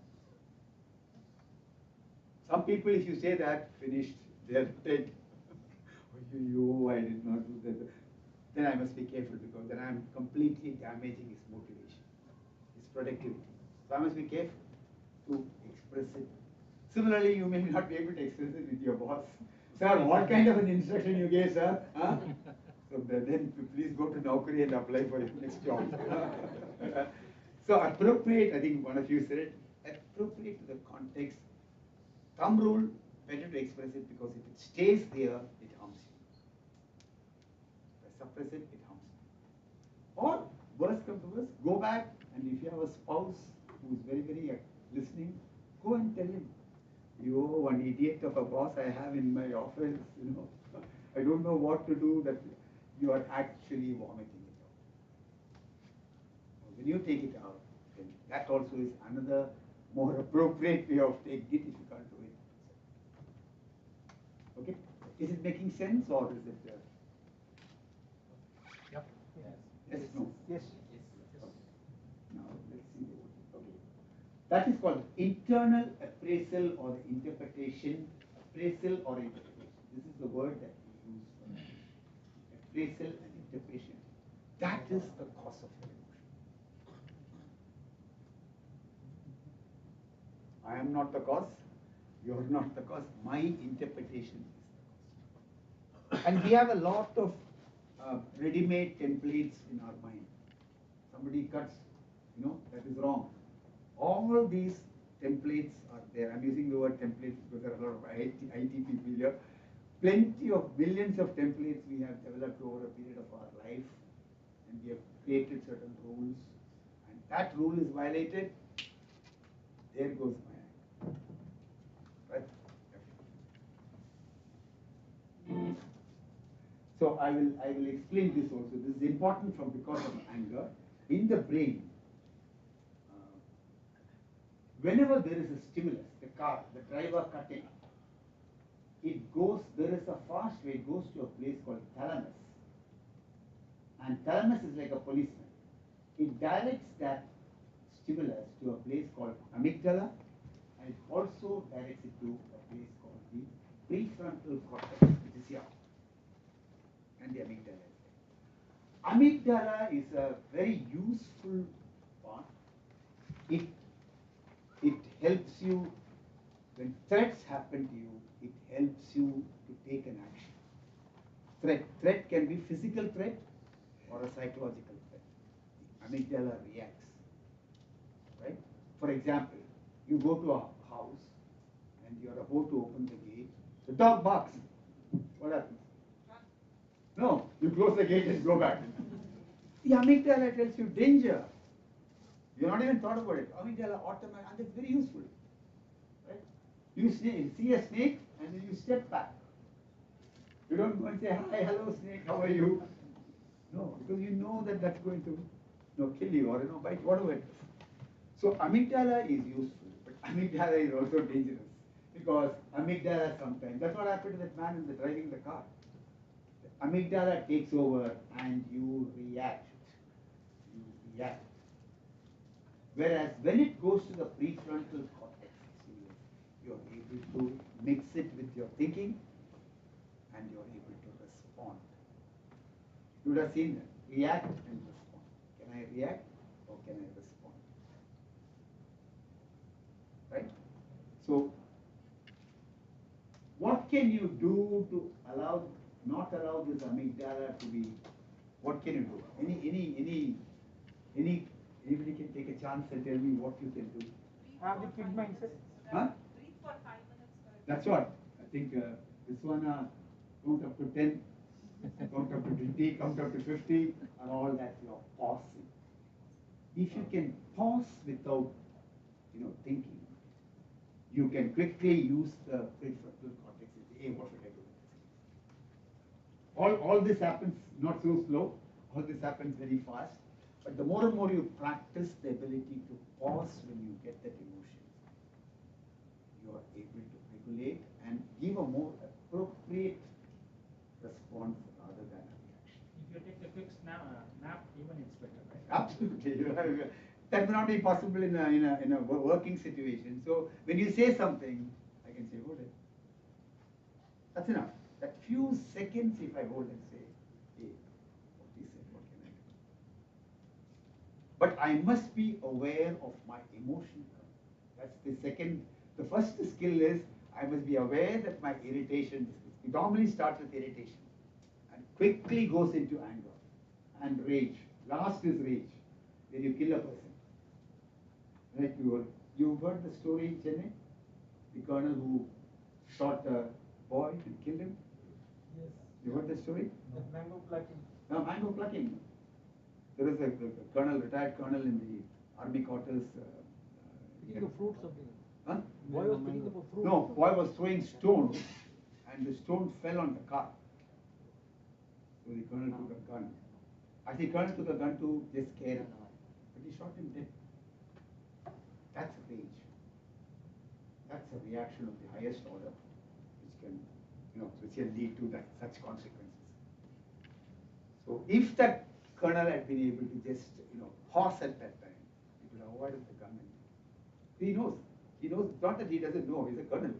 Some people, if you say that, finished, they're dead. I did not do that. Then I must be careful because then I'm completely damaging his motivation, his productivity. So I must be careful to express it. Similarly, you may not be able to express it with your boss. Sir, what kind of an instruction you gave, sir? Huh? So then please go to Naukri and apply for your next job. So appropriate, I think one of you said it, appropriate to the context. Thumb rule, better to express it because if it stays there, it harms you. If I suppress it, it harms you. Or, worst comes to worst, go back and if you have a spouse who is very, very listening, go and tell him, you one idiot of a boss I have in my office, I don't know what to do, that you are actually vomiting it out. When you take it out, then that also is another more appropriate way of taking it if you can't do it. Okay? Is it making sense or is it? Yep. Yes, no? Yes. Okay. Now let's see. Okay. That is called internal appraisal or interpretation. Appraisal or interpretation. This is the word that we use for appraisal and interpretation. That is the cause of your emotion. I am not the cause. You are not the cause. My interpretation is the cause. And we have a lot of ready-made templates in our mind. Somebody cuts, that is wrong. All these templates are there. I'm using the word templates because there are a lot of IT people here. Plenty of millions of templates we have developed over a period of our life, and we have created certain rules. And that rule is violated, there goes my anger. Right? So I will explain this also. This is important because of anger. In the brain, whenever there is a stimulus, the driver cutting, there is a fast way, it goes to a place called thalamus. And thalamus is like a policeman. It directs that stimulus to a place called amygdala, and it also directs it to a place called the prefrontal cortex, which is here, and the amygdala. Amygdala is a very useful part. It helps you when threats happen to you. It helps you to take an action. Threat can be physical threat or a psychological threat. The amygdala reacts. Right? For example, you go to a house and you are about to open the gate. The dog barks. What happens? No, you close the gate and go back. The amygdala tells you danger. You have not even thought about it. Amygdala automatic, and it's very useful. Right? You see a snake and then you step back. You don't go and say, hi, hello snake, how are you? No, because you know that that's going to kill you or bite, whatever it is. So amygdala is useful, but amygdala is also dangerous because amygdala sometimes, that's what happened to that man in the driving the car. The amygdala takes over and you react. You react. Whereas when it goes to the prefrontal cortex, you're able to mix it with your thinking and you're able to respond. You would have seen that. React and respond. Can I react or can I respond? Right? So, what can you do to allow, not allow this amygdala to be, what can you do? Anybody can take a chance and tell me what you can do? Have the kid mindset. Huh? Breathe for 5 minutes. That's what. I think this one, count up to 10, count up to 20, count up to 50, and all that you're pausing. If you can pause without, thinking, you can quickly use the prefrontal cortex and say, hey, what should I do with this? All this happens not so slow, all this happens very fast, but the more and more you practice the ability to pause when you get that emotion, you are able to regulate and give a more appropriate response rather than a reaction. If you take a quick nap, even it's better, right? Absolutely. That may not be possible in a working situation. So when you say something, I can say, hold it. That's enough. That few seconds if I hold and say, hey, what he said, what can I do? But I must be aware of my emotion. That's the second. The first skill is I must be aware that my irritation, it normally starts with irritation and quickly goes into anger and rage. Last is rage, when you kill a person. Right? You heard the story in Chennai? The colonel who shot a boy and killed him? Yes. You heard the story? The mango plucking. No, mango plucking. There was a colonel, retired colonel in the army quarters. Picking the fruit something. Huh? Boy was picking up a fruit. No, boy was throwing stones and the stone fell on the car. So the colonel took a gun. Actually, the colonel took a gun to just scare him. But he shot him dead. That's rage. That's a reaction of the highest order, which can lead to such consequences. So if that colonel had been able to just, pause at that time, he could have avoided the gun. He knows. He knows, not that he doesn't know, he's a colonel.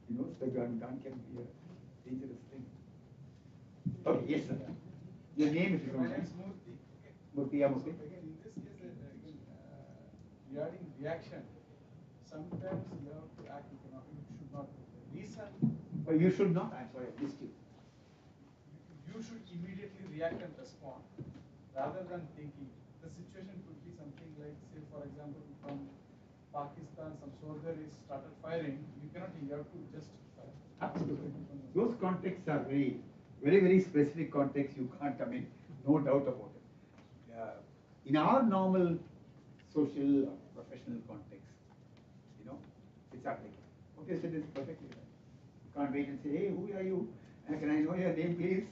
He knows the gun can be a dangerous thing. Okay, yes, sir. Your name, if you don't My mind. name is Murthy. Murthy, yeah, Murthy. Again, in this case, regarding reaction, sometimes you have to act, you should not. Reason. You should not, I'm sorry, I missed you. You should immediately react and respond rather than thinking. The situation could be something like, say, for example, from Pakistan, some soldier is started firing. You cannot, you have to just fire. Absolutely. Those contexts are very, very, very specific contexts. You can't, no doubt about it. In our normal social or professional context, it's applicable. What you said is perfectly right. You can't wait and say, hey, who are you? Can I know your name, please?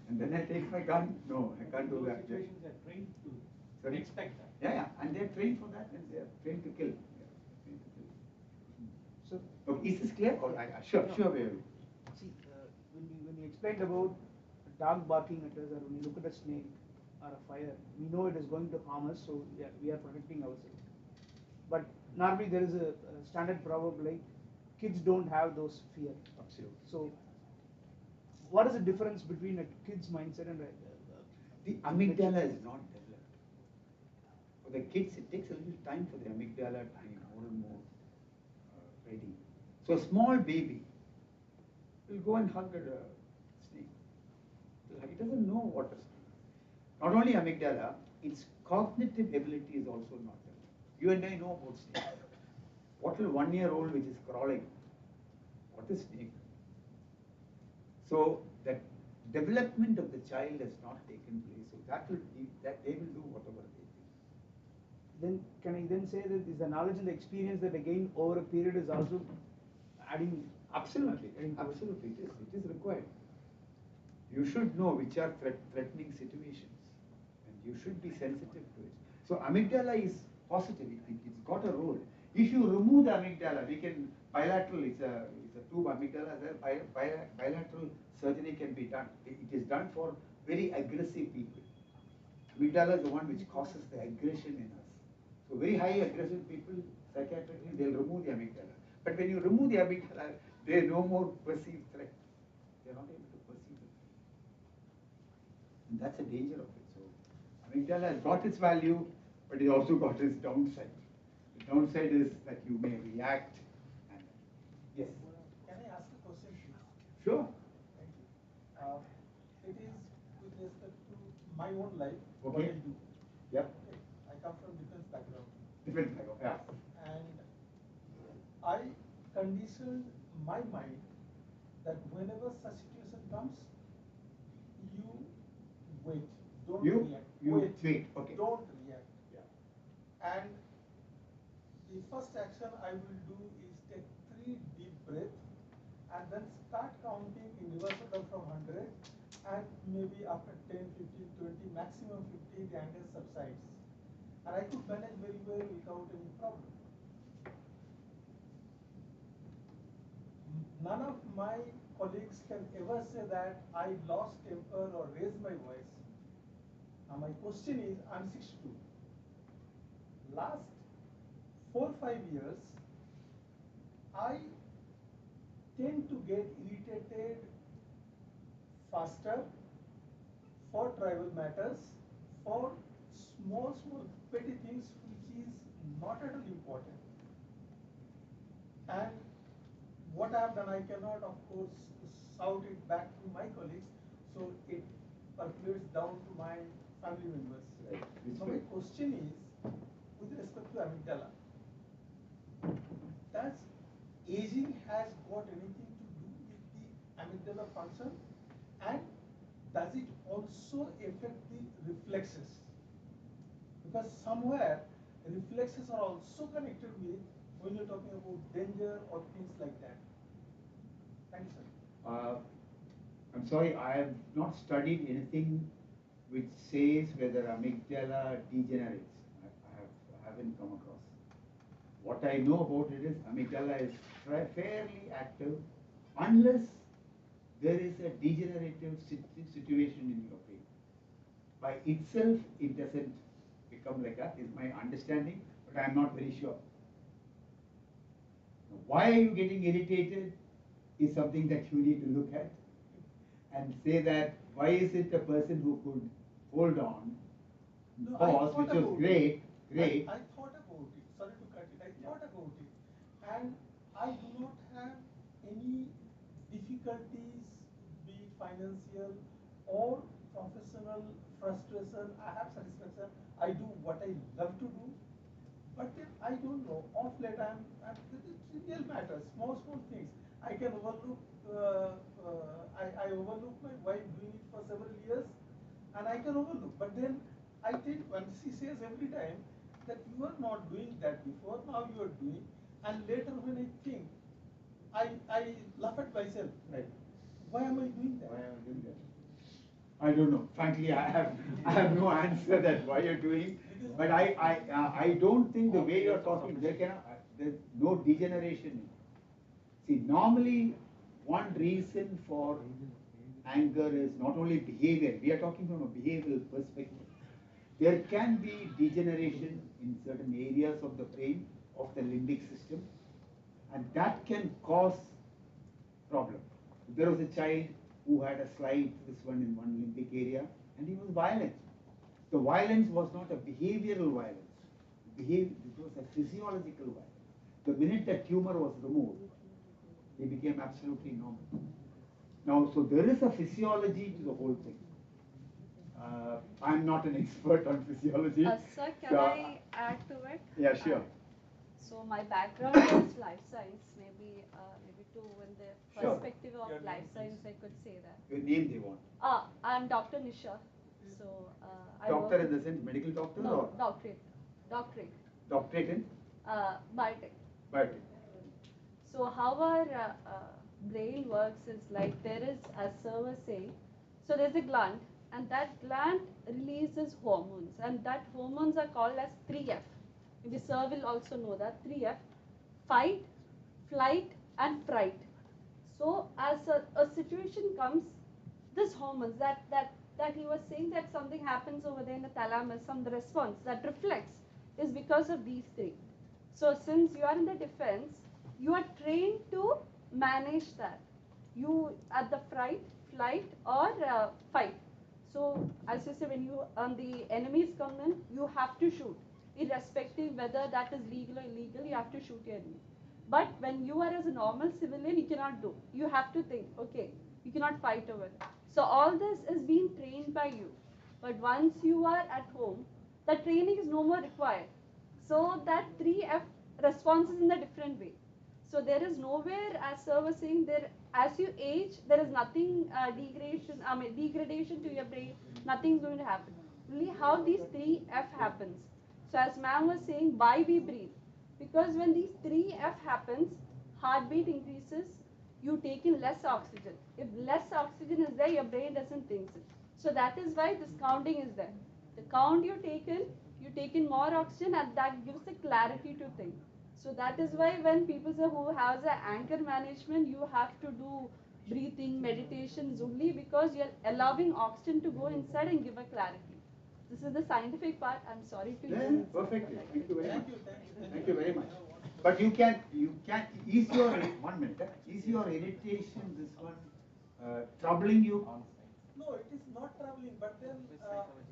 And then I take my gun. No, I can't do that. Situations are trained to expect that. Yeah, and they're trained for that, and they're trained to kill. So, okay, is this clear? Or sure, Baby. See, when you explained about a dog barking at us, or when you look at a snake or a fire, we know it is going to harm us, so we are protecting ourselves. But normally there is a standard proverb like kids don't have those fear. Absolutely. So, what is the difference between a kid's mindset and the amygdala is not developed. For the kids, it takes a little time for the amygdala to be more and more ready. So a small baby will go and hug a snake. He doesn't know what a snake is. Not only amygdala, its cognitive ability is also not developed. You and I know about snakes. What will 1-year-old which is crawling? What is snake? So that development of the child has not taken place. So that they will do whatever they think. Then can I then say that is the knowledge and the experience that they gain over a period is also adding? Absolutely, absolutely, it is required. You should know which are threatening situations, and you should be sensitive to it. So amygdala is positive. It's got a role. If you remove the amygdala, we can bilateral. It's a tube amygdala. Bilateral surgery can be done. It is done for very aggressive people. Amygdala is the one which causes the aggression in us. So very high aggressive people, psychiatrically, they'll remove the amygdala. But when you remove the amygdala, they no more perceive threat. They're not able to perceive it. And that's the danger of it. So amygdala has got its value, but it also got its downside. The downside is that you may react. And yes. Can I ask a question, please? Sure. Thank you. It is with respect to my own life, what Okay. I do. Yep. Okay. I come from defense background. Defense background. Yeah. And I conditioned my mind that whenever such situation comes, you wait. Don't react. Wait. Okay. Don't react. Yeah. And the first action I will do is take 3 deep breaths and then start counting in reverse order from 100, and maybe after 10, 15, 20, maximum 50, the anger subsides. And I could manage very well without any problem. None of my colleagues can ever say that I lost temper or raised my voice. Now my question is, I'm 62. Last 4-5 years, I tend to get irritated faster for trivial matters, for small petty things which is not at all important. And what I have done, I cannot of course shout it back to my colleagues, so it percolates down to my family members. Right. So my question is, with respect to amygdala, does aging has got anything to do with the amygdala function, and does it also affect the reflexes? Because somewhere reflexes are also connected with when you're talking about danger or things like that. Thank you, sir. I'm sorry, I have not studied anything which says whether amygdala degenerates. I haven't come across. What I know about it is amygdala is fairly active unless there is a degenerative situation in your brain. By itself, it doesn't become like that, is my understanding, but I'm not very sure. Why are you getting irritated is something that you need to look at and say that why is it a person who could hold on, No, pause, which was great. I thought about it. Sorry to cut it. I thought about it, and I do not have any difficulties, be it financial or professional frustration. I have satisfaction. I do what I love to do, but then I don't know. Off late, I'm trivial matters, small things. I can overlook. I overlook my wife doing it for several years, and I can overlook. But then I think when she says every time that you are not doing that before, now you are doing, and later when I think, I laugh at myself. Right. Why am I doing that? Why am I doing that? I don't know. Frankly, I have no answer that why you're doing. But I don't think the way you're talking, there's no degeneration. See, normally one reason for anger is not only behavior. We are talking from a behavioral perspective. There can be degeneration in certain areas of the brain, of the limbic system, and that can cause problem. There was a child who had a slight, this one in one limbic area, and he was violent. The violence was not a behavioral violence. It was a physiological violence. The minute the tumor was removed, he became absolutely normal. Now, so there is a physiology to the whole thing. I'm not an expert on physiology. Sir, can I add to it? Yeah, sure. So my background is life science, maybe too in the Sure. perspective of Your life name, science, I could say that. Your name they want. I'm Dr. Nisha. So I Doctor work in the sense medical doctor no, or? Doctorate. Doctorate in? Biotech. Biotech. So how our brain works is like there is, as sir was saying, so there's a gland, and that gland releases hormones, and that hormones are called as 3F. maybe sir will also know that 3F: fight, flight, and fright. So as a situation comes, this hormones that he was saying that something happens over there in the thalamus, some the response that reflects is because of these three. So since you are in the defense, you are trained to manage that. You at the fright, flight, or fight. So as you say, when you the enemies come in, you have to shoot, irrespective whether that is legal or illegal. You have to shoot your enemy. But when you are as a normal civilian, you cannot do. You have to think, okay, you cannot fight over it. So all this is being trained by you. But once you are at home, the training is no more required. So that 3F responses in a different way. So there is nowhere, as sir was saying, there as you age, there is nothing degradation to your brain. Nothing's going to happen. Only how these 3F happens. So as ma'am was saying, why we breathe? Because when these 3F happens, heartbeat increases, you take in less oxygen. If less oxygen is there, your brain doesn't think it. So that is why this counting is there. The count you take in more oxygen, and that gives the clarity to think. So that is why when people say who has an anchor management, you have to do breathing, meditations only because you're allowing oxygen to go inside and give a clarity. This is the scientific part. I'm sorry to Yeah, you. perfectly. Thank you very much. Thank you very much. But you can is your 1 minute. Is your irritation this one troubling you? No, it is not traveling, but then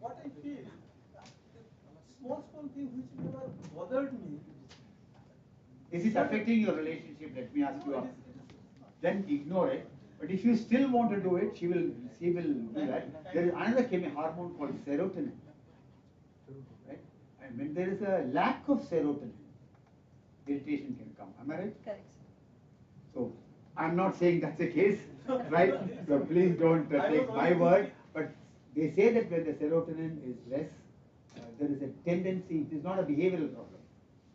what I feel, small thing which never bothered me. Is it affecting your relationship? Let me ask you. Then ignore it. But if you still want to do it, she will do that. There is another chemical hormone called serotonin. Right? And when there is a lack of serotonin, irritation can come. Am I right? Correct. So I'm not saying that's the case, right? So please don't take my word. But they say that when the serotonin is less, there is a tendency. It is not a behavioral problem.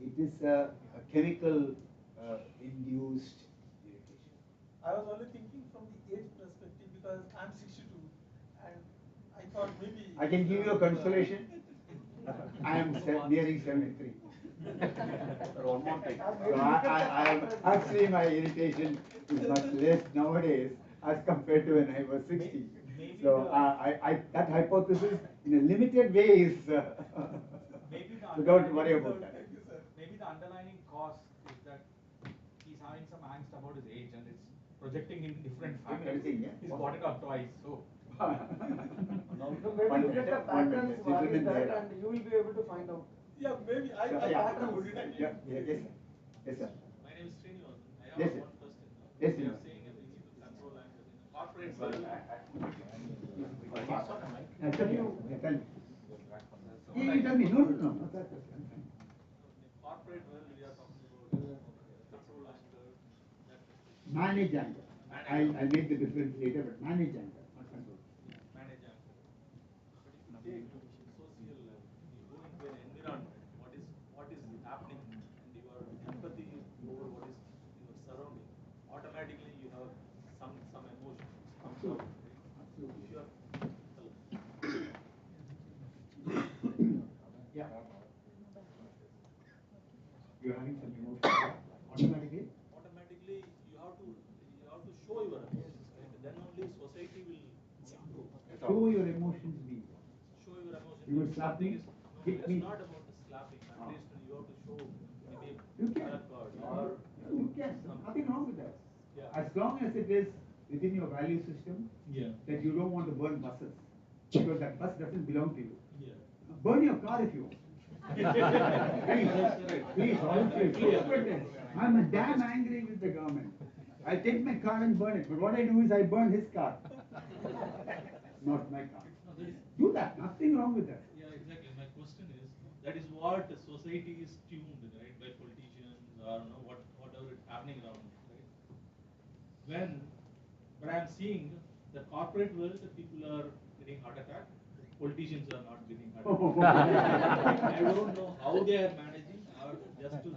It is a chemical induced irritation. I was only thinking from the age perspective because I'm 62 and I thought maybe. I can give you a consolation. I am nearing 73. One more thing. So actually my irritation is much less nowadays as compared to when I was 60. So that hypothesis in a limited way is maybe so don't worry about that. Maybe the underlying cause is that he's having some angst about his age and it's projecting in different factors. He's got it up twice, so. So maybe look at the patterns, what is that, and you will be able to find out. Yeah, maybe I patterns. Yes, sir. Yes, sir. My name is Srinivasan. I have Yes, sir. one question. Yes, You sir. are saying everything to control and in the corporate world. Tell you. You tell me. No. In the corporate world, we are talking about control anger, that Manage anger. I'll make the difference later, but manage anger, not control. manage anger. But if you take social level, you go into an environment, what is happening, and your empathy over what is in your surrounding, automatically you have some emotion which comes out. Right? If you are Yeah. You're having some emotion. Automatically? automatically you have to show your emotions, right? Then only society will improve. Show your emotions me. Show your emotions. You will slap me? No, Hit it's me? not about the slapping. At least you have to show maybe You can. color card or You can. Nothing wrong with that. Yeah. As long as it is within your value system, that you don't want to burn buses, because that bus doesn't belong to you. Yeah. Burn your car if you want. please, honestly, I'm a damn angry with the government. I take my car and burn it, but what I do is I burn his car, not my car. Do that, nothing wrong with that. Yeah, exactly. My question is, that is what society is tuned, right, by politicians or whatever is happening around, right? But I'm seeing the corporate world, the people are getting heart attack, politicians are not getting heart attack. I don't know how they are managing, or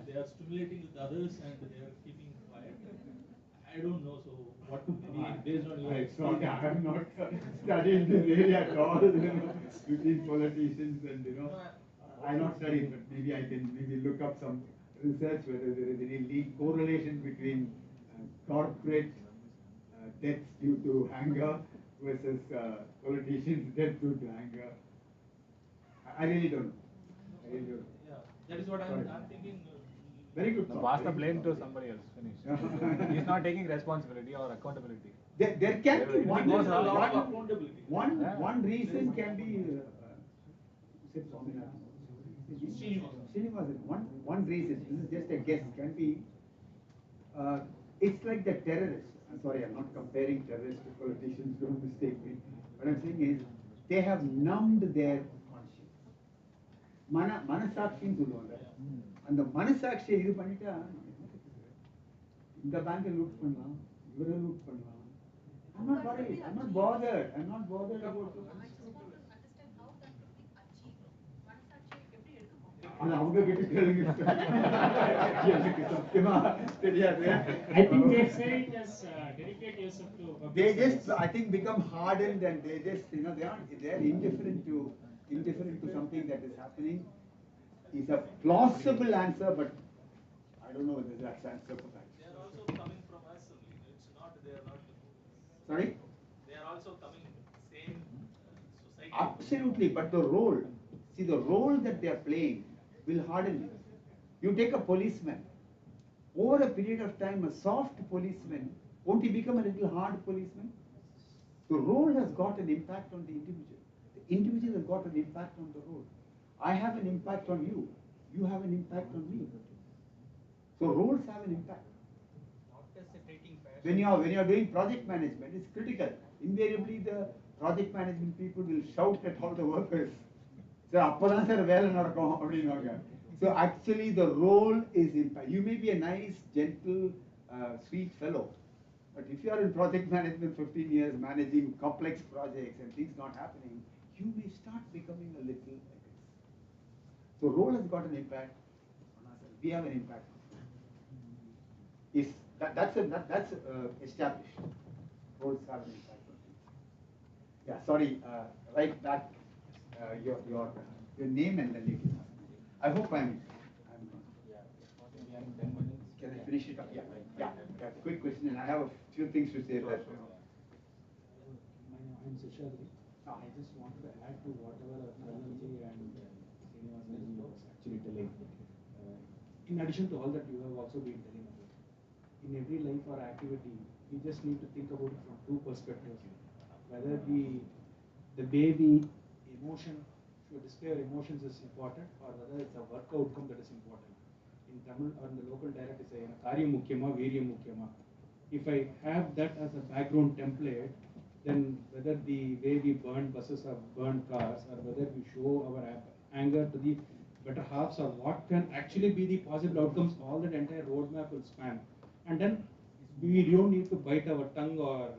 they are stimulating with others and they are keeping quiet. I don't know. So what maybe based on your experience. I have not studied this area at all. Between politicians and I not studied, but maybe I can look up some research whether there is any correlation between corporate deaths due to anger versus politicians' deaths due to anger. I really don't know. I really don't know. Yeah, that is what I'm thinking. Very good. Pass the blame to somebody else. Finish. He's not taking responsibility or accountability. There can be one There's a lot of accountability. one reason can be Srinivasan. One reason, this is just a guess, can be it's like the terrorists. I'm sorry, I'm not comparing terrorists to politicians, don't mistake me. What I'm saying is they have numbed their conscience. மனசாட்சின்னு சொல்லுவாங்க. அந்த மனசாட்சியை இது பண்ணிட்டா இந்த பேங்கை loot பண்ணலாம், இவரை loot பண்ணலாம். I'm not worried. I'm not bothered. I'm not bothered about it. அவங்க கிட்ட கேளுங்க. எனக்கு சத்தியமா தெரியாது. I think they're saying just dedicate yourself to public They service. just, I think, become hardened and they just, they're indifferent to something that is happening. It's a plausible answer, but I don't know whether that's answer for that. They are also coming from us only. It's not they are not. Sorry? They are also coming same society. Absolutely, but the role that they are playing will harden you. You take a policeman. Over a period of time, a soft policeman, won't he become a little hard policeman? The role has got an impact on the individual. The individual has got an impact on the role. I have an impact on you. You have an impact on me. So roles have an impact. When you are doing project management, it's critical. Invariably, the project management people will shout at all the workers. So அப்பதான் sir வேலை நடக்கும் அப்படின்னுவாங்க. So actually the role is impact. You may be a nice, gentle, sweet fellow, but if you are in project management 15 years managing complex projects and things not happening, you may start becoming a little aggressive. So role has got an impact on us. We have an impact. That's established. Roles have an impact on people. Yeah, sorry. Right back. Your name and then you can ask. I hope I'm can I finish it up? Yeah. Quick question, and I have a few things to say. That I'm Seshadri. I just wanted to add to whatever Pranalji and Srinivasan was actually telling. In addition to all that you have also been telling about, in every life or activity, you just need to think about it from two perspectives. Whether the baby emotion, to display your emotions is important, or whether it's a work outcome that is important. In Tamil or in the local dialect, it's a Karyam Mukyama, Veeryam Mukyama. If I have that as a background template, then whether the way we burn buses or burn cars, or whether we show our anger to the better halves, or what can actually be the possible outcomes, all that entire roadmap will span. And then we don't need to bite our tongue or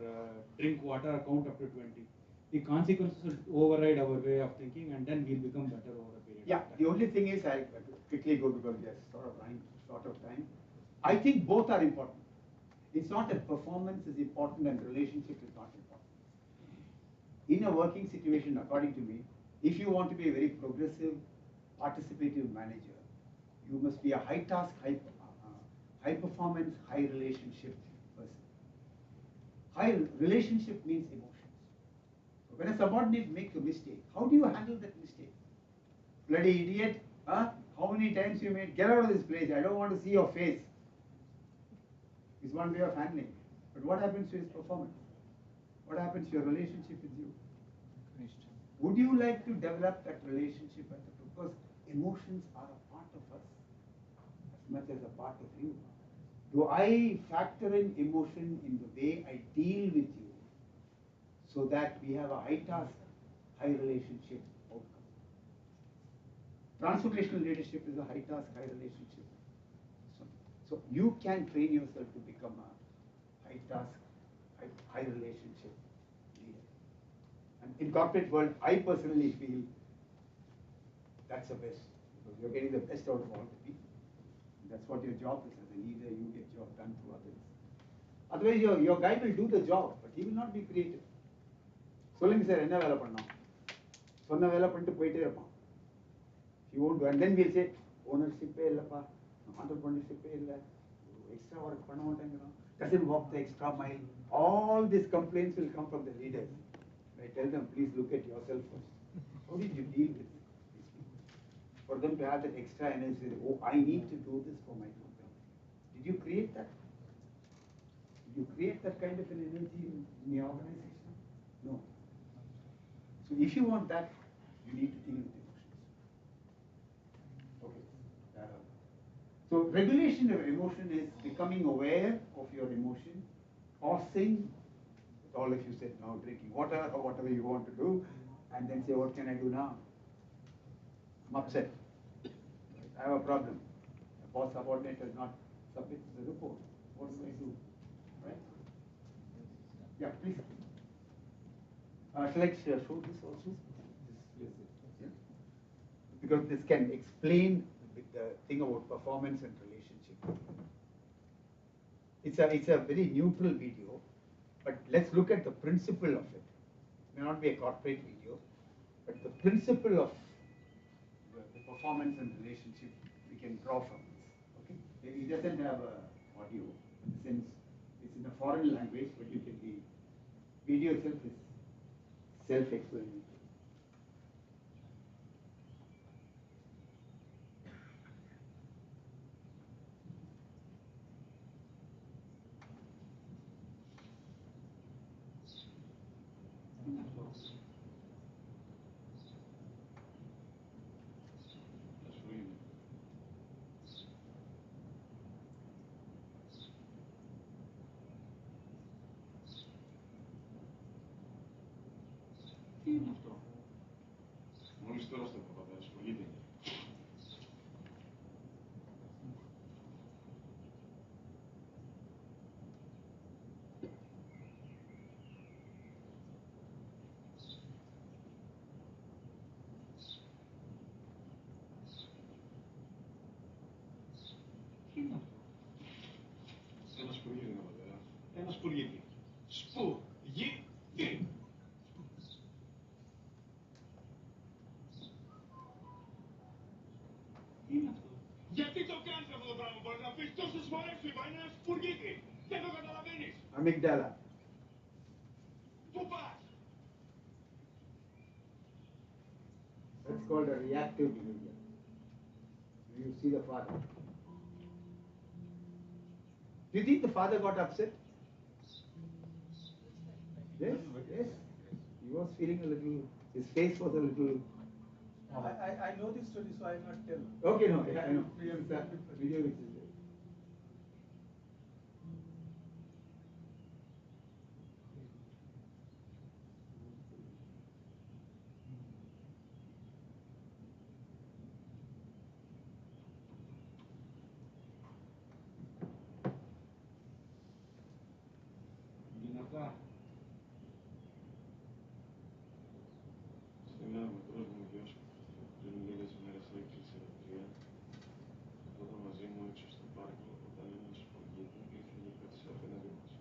drink water or count up to 20. The consequences will override our way of thinking, and then we'll become better over a period of time. The only thing is, I'll quickly go because we are sort of running short of time. I think both are important. It's not that performance is important and relationship is not important. In a working situation, according to me, if you want to be a very progressive, participative manager, you must be a high task, high performance, high relationship person. High relationship means emotions. When a subordinate makes a mistake, how do you handle that mistake? Bloody idiot, huh? How many times you made, get out of this place, I don't want to see your face. Is one way of handling. But what happens to his performance? What happens to your relationship with you? Finished. Would you like to develop that relationship at the, because emotions are a part of us as much as a part of you. Do I factor in emotion in the way I deal with you so that we have a high task, high relationship outcome? Transformational leadership is a high task, high relationship. So you can train yourself to become a high task, high relationship leader. And in corporate world, I personally feel that's the best, because you're getting the best out of all the people. That's what your job is. As a leader, you get job done to others. Otherwise, your guy will do the job, but he will not be creative. சொல்லுங்க sir என்ன வேலை பண்ணோம் சொன்ன வேலை பண்ணிட்டு போயிட்டே இருப்பான். He won't do, and then we'll say, ownership illappa, entrepreneurship illa, extra work panna maatengran, doesn't walk the extra mile. All these complaints will come from the leaders. I tell them, please look at yourself first. How did you deal with these people? For them to have that extra energy, oh, I need to do this for my company. Did you create that? Did you create that kind of an energy in your organization? No. So if you want that, you need to deal with emotions. Okay. So regulation of emotion is becoming aware of your emotion, pausing, all of you said now drinking water or whatever you want to do, and then say, what can I do now? I'm upset. I have a problem. The boss subordinate has not submitted the report. What do I do? Right? Yeah, please. Shall I show this also? Yeah. Because this can explain the thing about performance and relationship. It's a very neutral video, but let's look at the principle of it. It may not be a corporate video, but the principle of the performance and relationship we can draw from this. Okay, it doesn't have audio in the sense it's in a foreign language, but you can the video itself is self-explanatory. Τι είναι αυτό? Μόλις τώρα στο παπαδάκι σου λέγεται. Τι είναι αυτό? Ένα σπουργίτη είναι πατέρα. Ένα σπουργίτη. Σπουργίτη! Τι είναι αυτό? Γιατί το κάνεις αυτό το πράγμα, μπορεί να πεις τόσες φορές σου είπα, είναι ένα σπουργίτη. Δεν το καταλαβαίνεις. Amygdala. Πού πας? That's called a reactive behavior. You see the father. Do you think the father got upset? Yes, yes. He was feeling a little, his face was a little. I know this story, so I will not tell. Okay, no, I know. It's a video which is there. Δυνατά. Στην ένα μικρός μου γιος, πριν λίγες μέρες έκλεισε τα τρία. Τότε μαζί μου έξω στο πάρκο, όταν ένα σπουργίτη ήρθε και κάτσε απέναντι μας.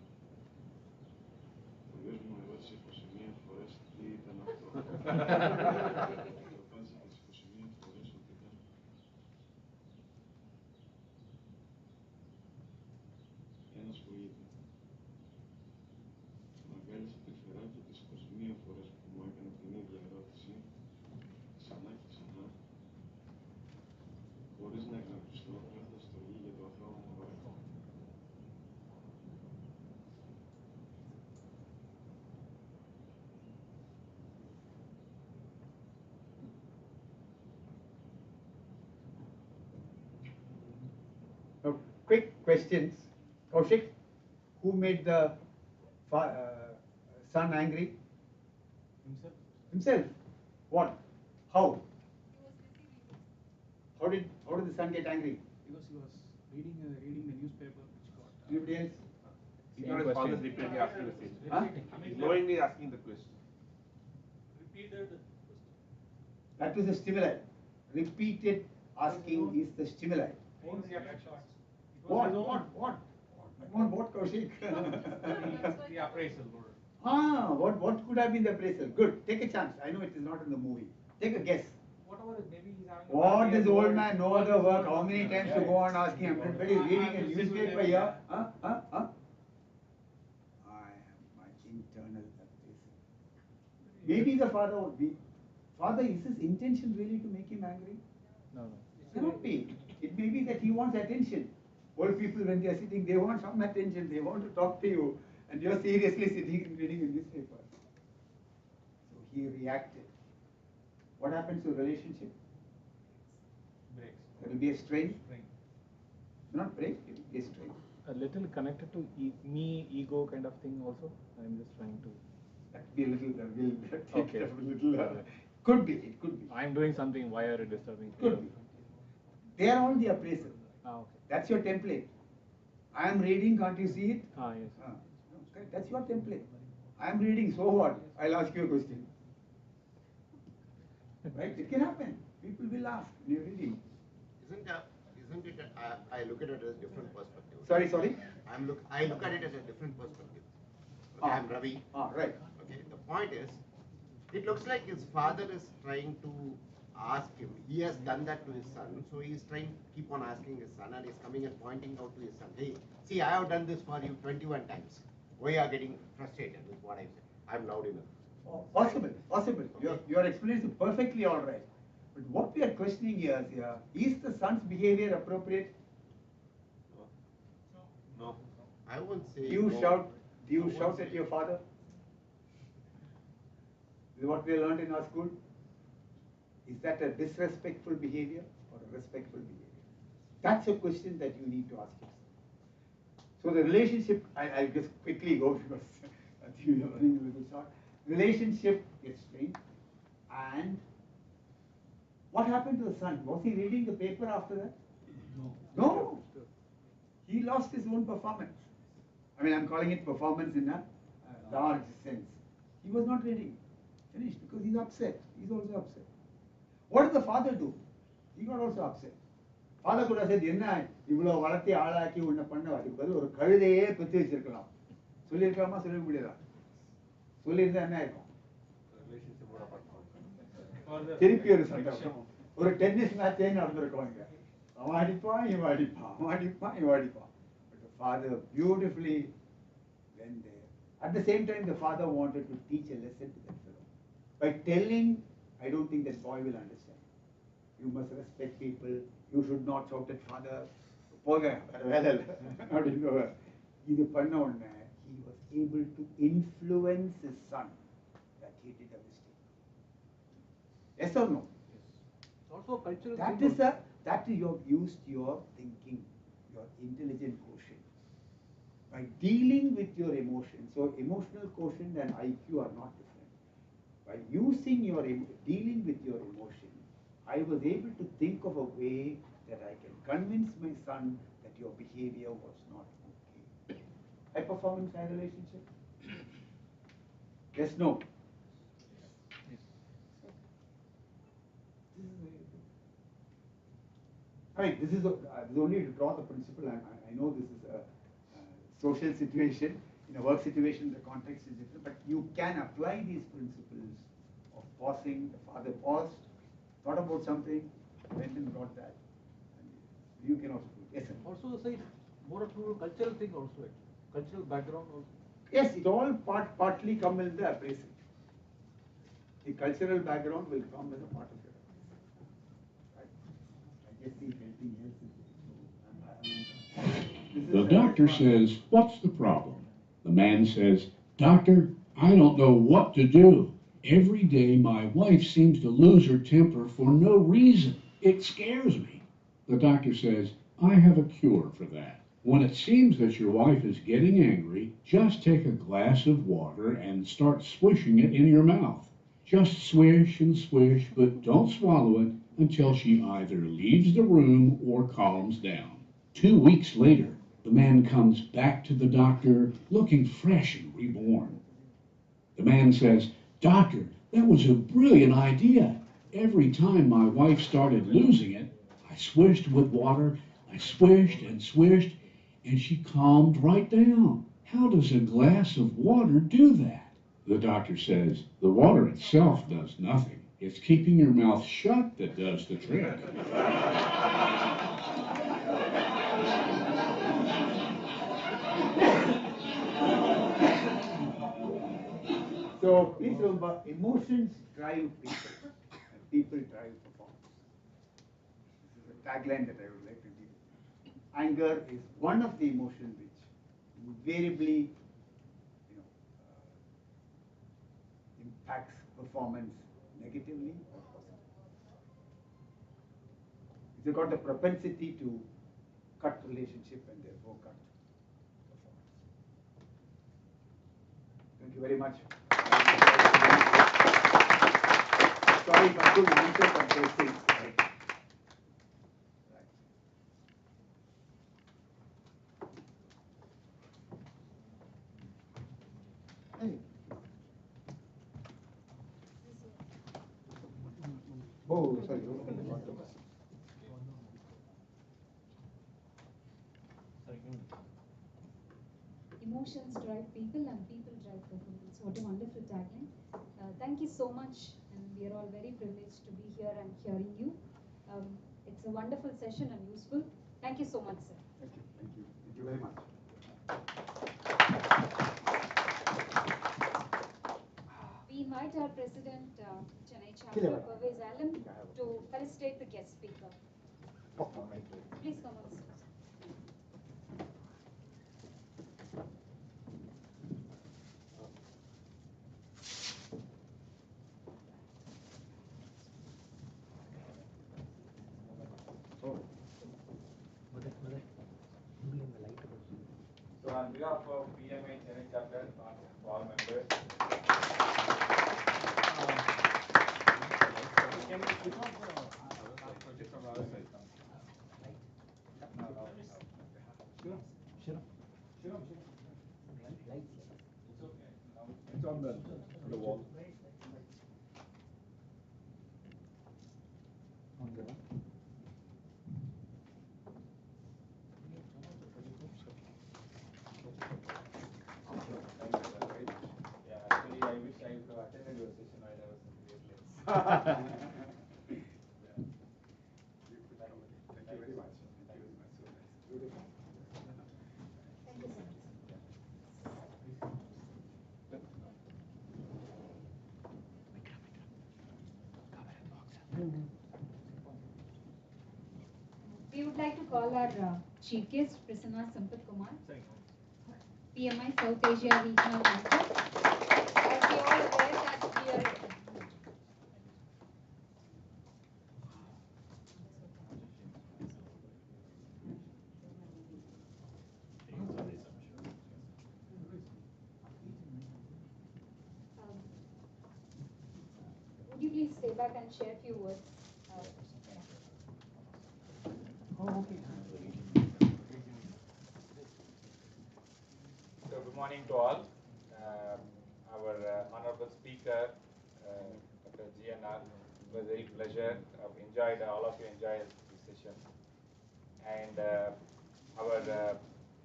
Ο γιος μου ερώτησε 21 φορές τι ήταν αυτό. Απάντησε τις 21 φορές ότι ήταν ένα σπουργίτη. Μαγκάλισε τρυφεράκι τις 21 φορές που μου έκανε την ίδια ερώτηση, ξανά και ξανά, χωρίς να εκνευριστώ, πέφτοντας στο γη για το αθώο μου αγόρι. Now, quick questions. Kaushik, who made the son angry? Himself. Himself. What? How? How did the son get angry? Because he was reading the newspaper which got. Anybody else? He's not his father's repeatedly asking the same. Huh? He's knowingly asking the question. Repeated question. That is the stimuli. Repeated asking is the stimuli. What? What, Kaushik? The appraisal board. What could have been the appraisal? Good. Take a chance. I know it is not in the movie. Take a guess. Whatever, maybe he's having What does old man know other work? How many times to go on asking? Everybody reading a newspaper here. I am my internal appraisal. Maybe the father would be. Father, is his intention really to make him angry? No. It cannot be. It may be that he wants attention. Old people, when they are sitting, they want some attention. They want to talk to you, and you are seriously sitting and reading a newspaper. So he reacted. What happens to a relationship? Breaks. There will be a strain. Not break, it will be a strain. A little connected to me, ego kind of thing also. I'm just trying to. That could be a little, will take Okay. a little, could be, it could be. I'm doing something, why are you disturbing? Could be. They are all the appraisal. Okay. That's your template. I am reading, can't you see it? Yes. Okay, that's your template. I am reading, so what? I'll ask you a question. Right? It can happen. People will laugh when you're reading. Isn't it? I look at it as a different perspective. Sorry. I look at it as a different perspective. Okay, I'm Ravi. Right. Okay. The point is, it looks like his father is trying to ask him. He has done that to his son, so he's trying to keep on asking his son, and he's coming and pointing out to his son, hey, see, I have done this for you 21 times. Why are you getting frustrated with what I said? I'm loud enough. Oh, possible. Okay. Your explanation is perfectly all right. But what we are questioning here is the son's behavior appropriate? No. I won't say. Do you no. shout at your father? Is what we learned in our school? Is that a disrespectful behavior or a respectful behavior? That's a question that you need to ask yourself. So the relationship, I'll just quickly go because I think we are running a little short. Relationship gets strained. And what happened to the son? Was he reading the paper after that? No. He lost his own performance. I mean, I'm calling it performance in a large sense. He was not reading. Finished because he's upset. He's also upset. What did the father do? He got also upset. Father could have said, என்ன இவ்வளோ வளர்த்தி ஆளாக்கி உன்னை பண்ண அதுக்கு பதில் ஒரு கழுதையே பெற்று வச்சிருக்கலாம். சொல்லியிருக்கலாமா சொல்ல முடியாதா? சொல்லியிருந்தா என்ன இருக்கும்? திருப்பி ஒரு சந்தோஷம். ஒரு டென்னிஸ் மேட்சே நடந்திருக்கோம் இங்க. அவன் அடிப்பான் இவன் அடிப்பான். அவன் அடிப்பான் இவன் அடிப்பான். But the father beautifully went there. At the same time, the father wanted to teach a lesson to that fellow. By telling, I don't think that boy will understand. You must respect people. You should not shout at father. போக வேலை இல்லை அப்படின்னு இது பண்ண உடனே he was able to influence his son that he did a mistake. Yes or no? Yes. Also cultural. That you have used your thinking, your intelligent quotient. By dealing with your emotions, so emotional quotient and IQ are not different. By using your dealing with your emotion, I was able to think of a way that I can convince my son that your behavior was not okay. High performance high relationship? Yes, no? I mean, this is only to draw the principle. I know this is a social situation. In a work situation, the context is different, but you can apply these principles of pausing. The father paused, thought about something, went and brought that. And you can also do it. Yes, sir. Also, say more to cultural thing also, cultural background also. Yes, it all partly come in the appraisal. The cultural background will come as a part of your appraisal. Right? I guess if anything else is The doctor says, "What's the problem?" The man says, "Doctor, I don't know what to do. Every day my wife seems to lose her temper for no reason. It scares me." The doctor says, "I have a cure for that. When it seems that your wife is getting angry, just take a glass of water and start swishing it in your mouth. Just swish and swish, but don't swallow it until she either leaves the room or calms down." 2 weeks later, the man comes back to the doctor looking fresh and reborn. The man says, "Doctor, that was a brilliant idea. Every time my wife started losing it, I swished with water, I swished and swished, and she calmed right down. How does a glass of water do that?" The doctor says, "The water itself does nothing. It's keeping your mouth shut that does the trick. So please remember, emotions drive people, and people drive performance. This is a tagline that I would like to give. Anger is one of the emotions which invariably, impacts performance negatively or positively. It's got the propensity to cut relationship and therefore cut performance. Thank you very much. Sorry if I couldn't answer some questions. Oh, sorry. Emotions drive people and people drive performance. What a wonderful tagline. Thank you so much, and we are all very privileged to be here and hearing you. It's a wonderful session and useful. Thank you so much, sir. Thank you. Thank you. Thank you very much. We invite our President, Chennai Chapter, Parvez Alam, to felicitate the guest speaker. Please come on, sir. So on behalf of PMI Chennai chapter, on all members, can you switch off the project from our side? It's okay. Now it's on the wall. Yeah, actually, I wish I could have attended your session while I was in Great Lakes. Thank you very much. Thank you very much. So nice. Beautiful. Thank you so much. We would like to call our chief guest, Prasanna Sampath Kumar, PMI South Asia Regional Manager. As we all aware that we are would you please stay back and share a few words? So good morning to all. Our honorable speaker, Dr. GNR, it was a very pleasure. I've enjoyed, all of you enjoyed this session. And our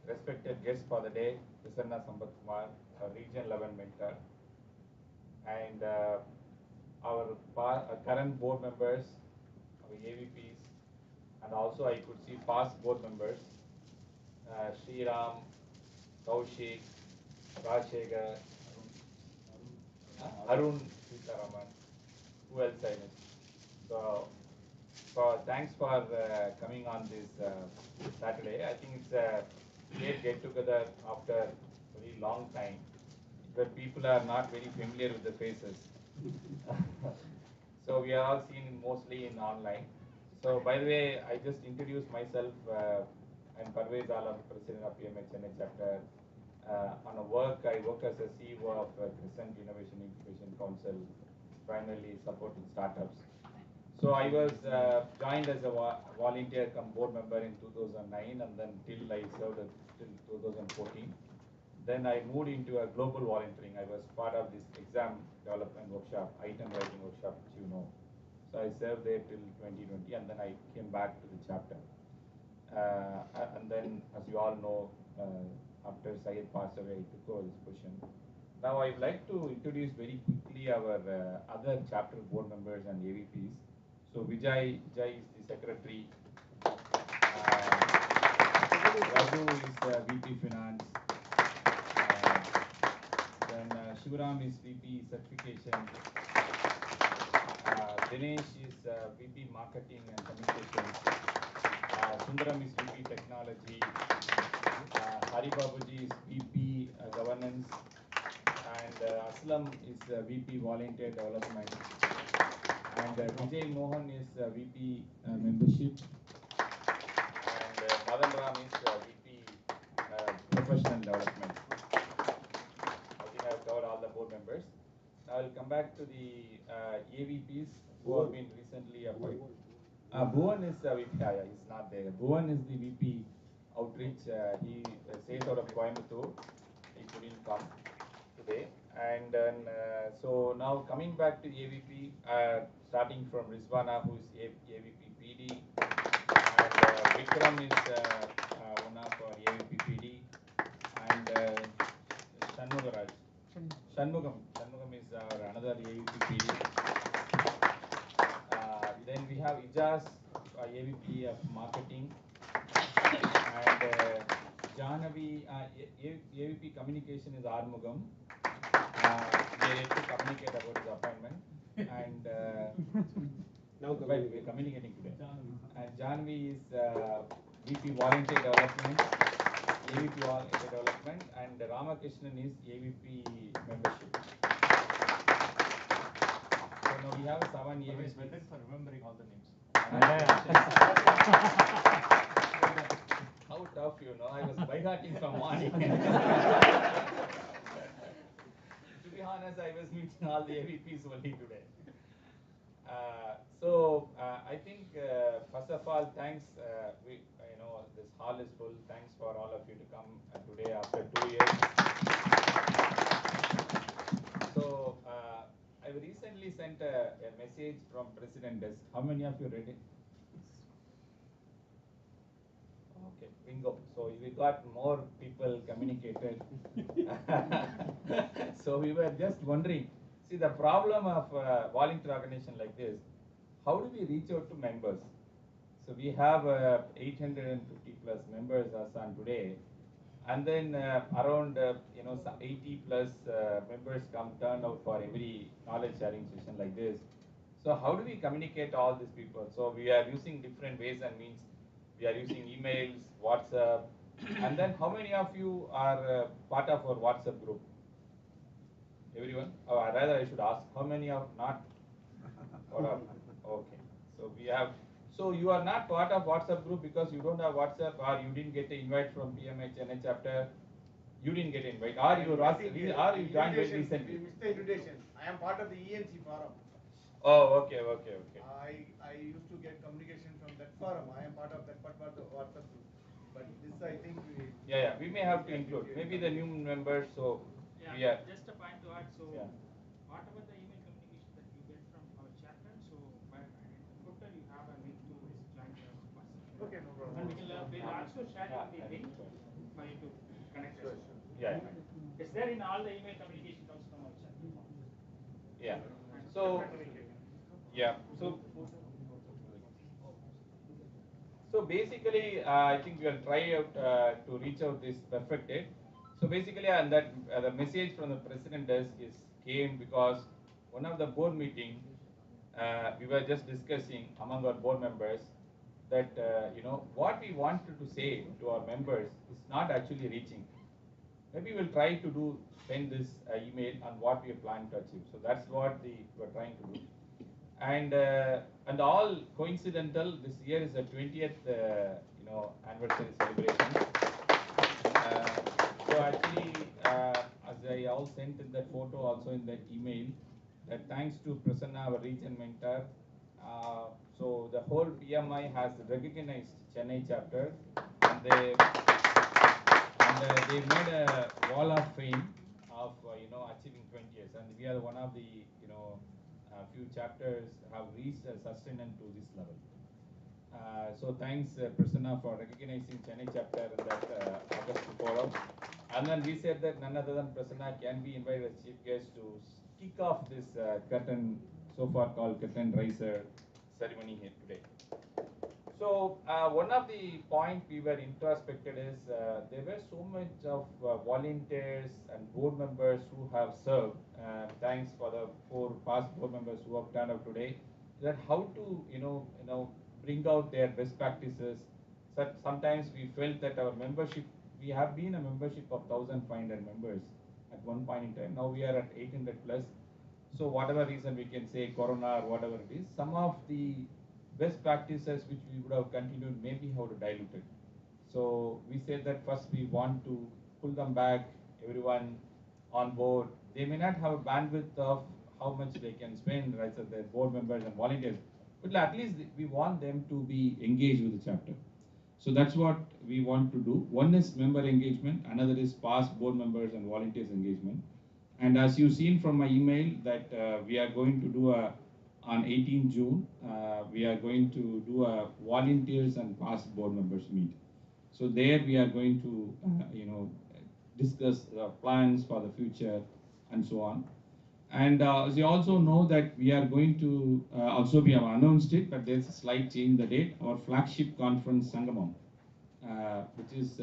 respected guest for the day, Prasanna Sampath Kumar, our Region 11 mentor. And our current board members, our AVPs, and also I could see past board members, Sriram, Kaushik, Rajshekhar, Arun Sitaraman, who else I missed? So, thanks for coming on this Saturday. I think it's a great get together after a very long time, where people are not very familiar with the faces. So we are all seen mostly in online. So by the way, I just introduced myself. I'm Parvez Alam, President of PMI Chennai chapter. On a work, I work as a CEO of Crescent Innovation Incubation Council, primarily supporting startups. So I was joined as a volunteer come board member in 2009, and then till I served till 2014. Then I moved into a global volunteering. I was part of this exam development workshop, item writing workshop, which you know. So I served there till 2020, and then I came back to the chapter. And then, as you all know, after Syed passed away, I took over this position. Now I would like to introduce very quickly our other chapter board members and AVPs. So Vijay is the secretary. Raghu is VP Finance. Then Shivaram is VP Certification. Dinesh is VP Marketing and Communications. Sundaram is VP Technology. Hari Babuji is VP Governance. And Aslam is VP Volunteer Development. And Vijay Mohan is VP Membership. And Madan Ram is VP Professional Development. I think I have covered all the board members. Now I'll come back to the AVPs who have been recently appointed. Bhuvan is VP, he's not there. Bhuvan is the VP Outreach. He stays out of Coimbatore. He couldn't come today. And then, so now coming back to the AVP, starting from Rizwana, who is AVP PD. And Vikram is one of our AVP PD. And Shanmugaraj. Shanmugam is our another AVP PD. Then we have Ijaz, AVP of Marketing. And Jahnavi, AVP Communication is Armugam. We are yet to communicate about his appointment. And we're communicating today. And Jahnavi is VP Volunteer Development, AVP Volunteer Development, and Ramakrishnan is AVP Membership. So now we have 7 AVPs. Well done for remembering all the names. How tough, you know, I was by-hearting from morning. To be honest, I was meeting all the AVPs only today. I think, first of all, thanks, this hall is full. Thanks for all of you to come today after 2 years. So, I recently sent a message from President Desk. How many of you read it? Okay, bingo. So we got more people communicated. So we were just wondering, see the problem of volunteer organization like this, how do we reach out to members? So we have 850 plus members as on today. And then around 80 plus members turn out for every knowledge sharing session like this. So how do we communicate all these people? So we are using different ways and means. We are using emails, WhatsApp, and then how many of you are part of our WhatsApp group? Everyone? Or rather I should ask, how many are not? Okay. So we have. So you are not part of WhatsApp group because you don't have WhatsApp, or you didn't get an invite from PMI Chennai chapter. You didn't get an invite, or you joined very recently. You missed the invitation. I am part of the ENC forum. Oh, okay. I used to get communication from that forum. I am part of that WhatsApp group. But this, I think, we may have to include maybe the new members. So we are. Just a point to add. So whatever the email communication that you get from our chapter, so by in the footer you have a link to this joint WhatsApp. Okay, no problem. And we'll also share the link for you to connect. Sure. It's there in all the email communication comes from our chapter. Yeah. So. So basically, I think we will try out to reach out this perfect date. So basically, and that the message from the president desk came because one of the board meeting, we were just discussing among our board members that what we wanted to say to our members is not actually reaching. Maybe we'll try to send this email on what we are planning to achieve. So that's what we're trying to do. And all coincidental. This year is the 20th anniversary celebration. So actually, as I all sent in that photo, also in that email, that thanks to Prasanna, our region mentor, so the whole PMI has recognized Chennai chapter, and they made a wall of fame of achieving 20 years, and we are one of the few chapters have reached sustenance to this level. So thanks Prasanna for recognizing Chennai chapter in that August follow. And then we said that none other than Prasanna can be invited as chief guest to kick off this curtain, so far called curtain riser ceremony here today. So one of the point we were introspected is there were so much of volunteers and board members who have served. Thanks for the 4 past board members who have turned out today. That how to bring out their best practices. So sometimes we felt that our membership, we have been a membership of 1,500 members at one point in time. Now we are at 800 plus. So whatever reason we can say Corona or whatever it is, some of the best practices which we would have continued, maybe how to dilute it. So we said that first we want to pull them back, everyone on board. They may not have a bandwidth of how much they can spend, right, so their board members and volunteers, but at least we want them to be engaged with the chapter. So that's what we want to do. One is member engagement, another is past board members and volunteers engagement. And as you've seen from my email that we are going to do on 18 June, we are going to do a volunteers and past board members meet. So there we are going to, discuss plans for the future and so on. And as you also know that we are going to, also we have announced it, but there's a slight change in the date, our flagship conference Sangamam, which is,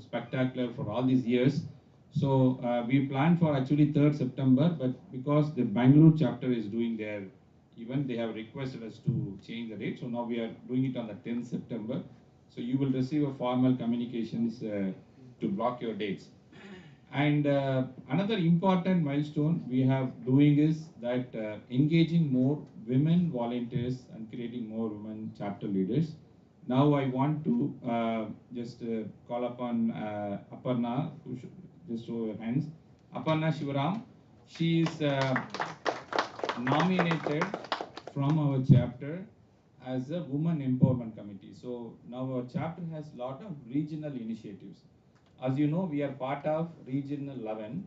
spectacular for all these years. So we planned for actually 3rd September, but because the Bangalore chapter is doing their event, they have requested us to change the date. So now we are doing it on the 10th September. So you will receive a formal communications to block your dates. And another important milestone we have doing is that engaging more women volunteers and creating more women chapter leaders. Now I want to just call upon Aparna, who should just show your hands. Aparna Shivaram, she is nominated from our chapter as a woman empowerment committee. So now our chapter has a lot of regional initiatives. As you know, we are part of Regional 11,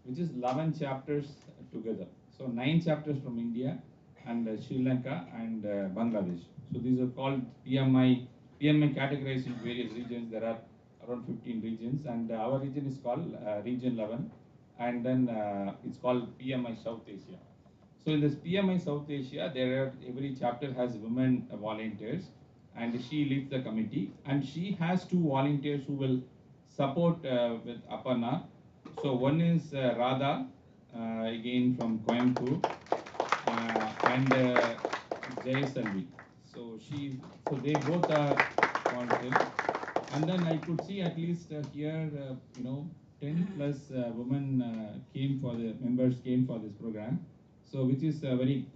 which is 11 chapters together. So 9 chapters from India and Sri Lanka and Bangladesh. So these are called PMI categorized in various regions. There are around 15 regions, and our region is called Region 11, and then it's called PMI South Asia. So in this PMI South Asia, every chapter has women volunteers, and she leads the committee, and she has 2 volunteers who will support with Aparna. So one is Radha, again from Coimbatore, and Jayasalvi. So they both are volunteers. And then I could see at least here, 10 plus women members came for this program. So which is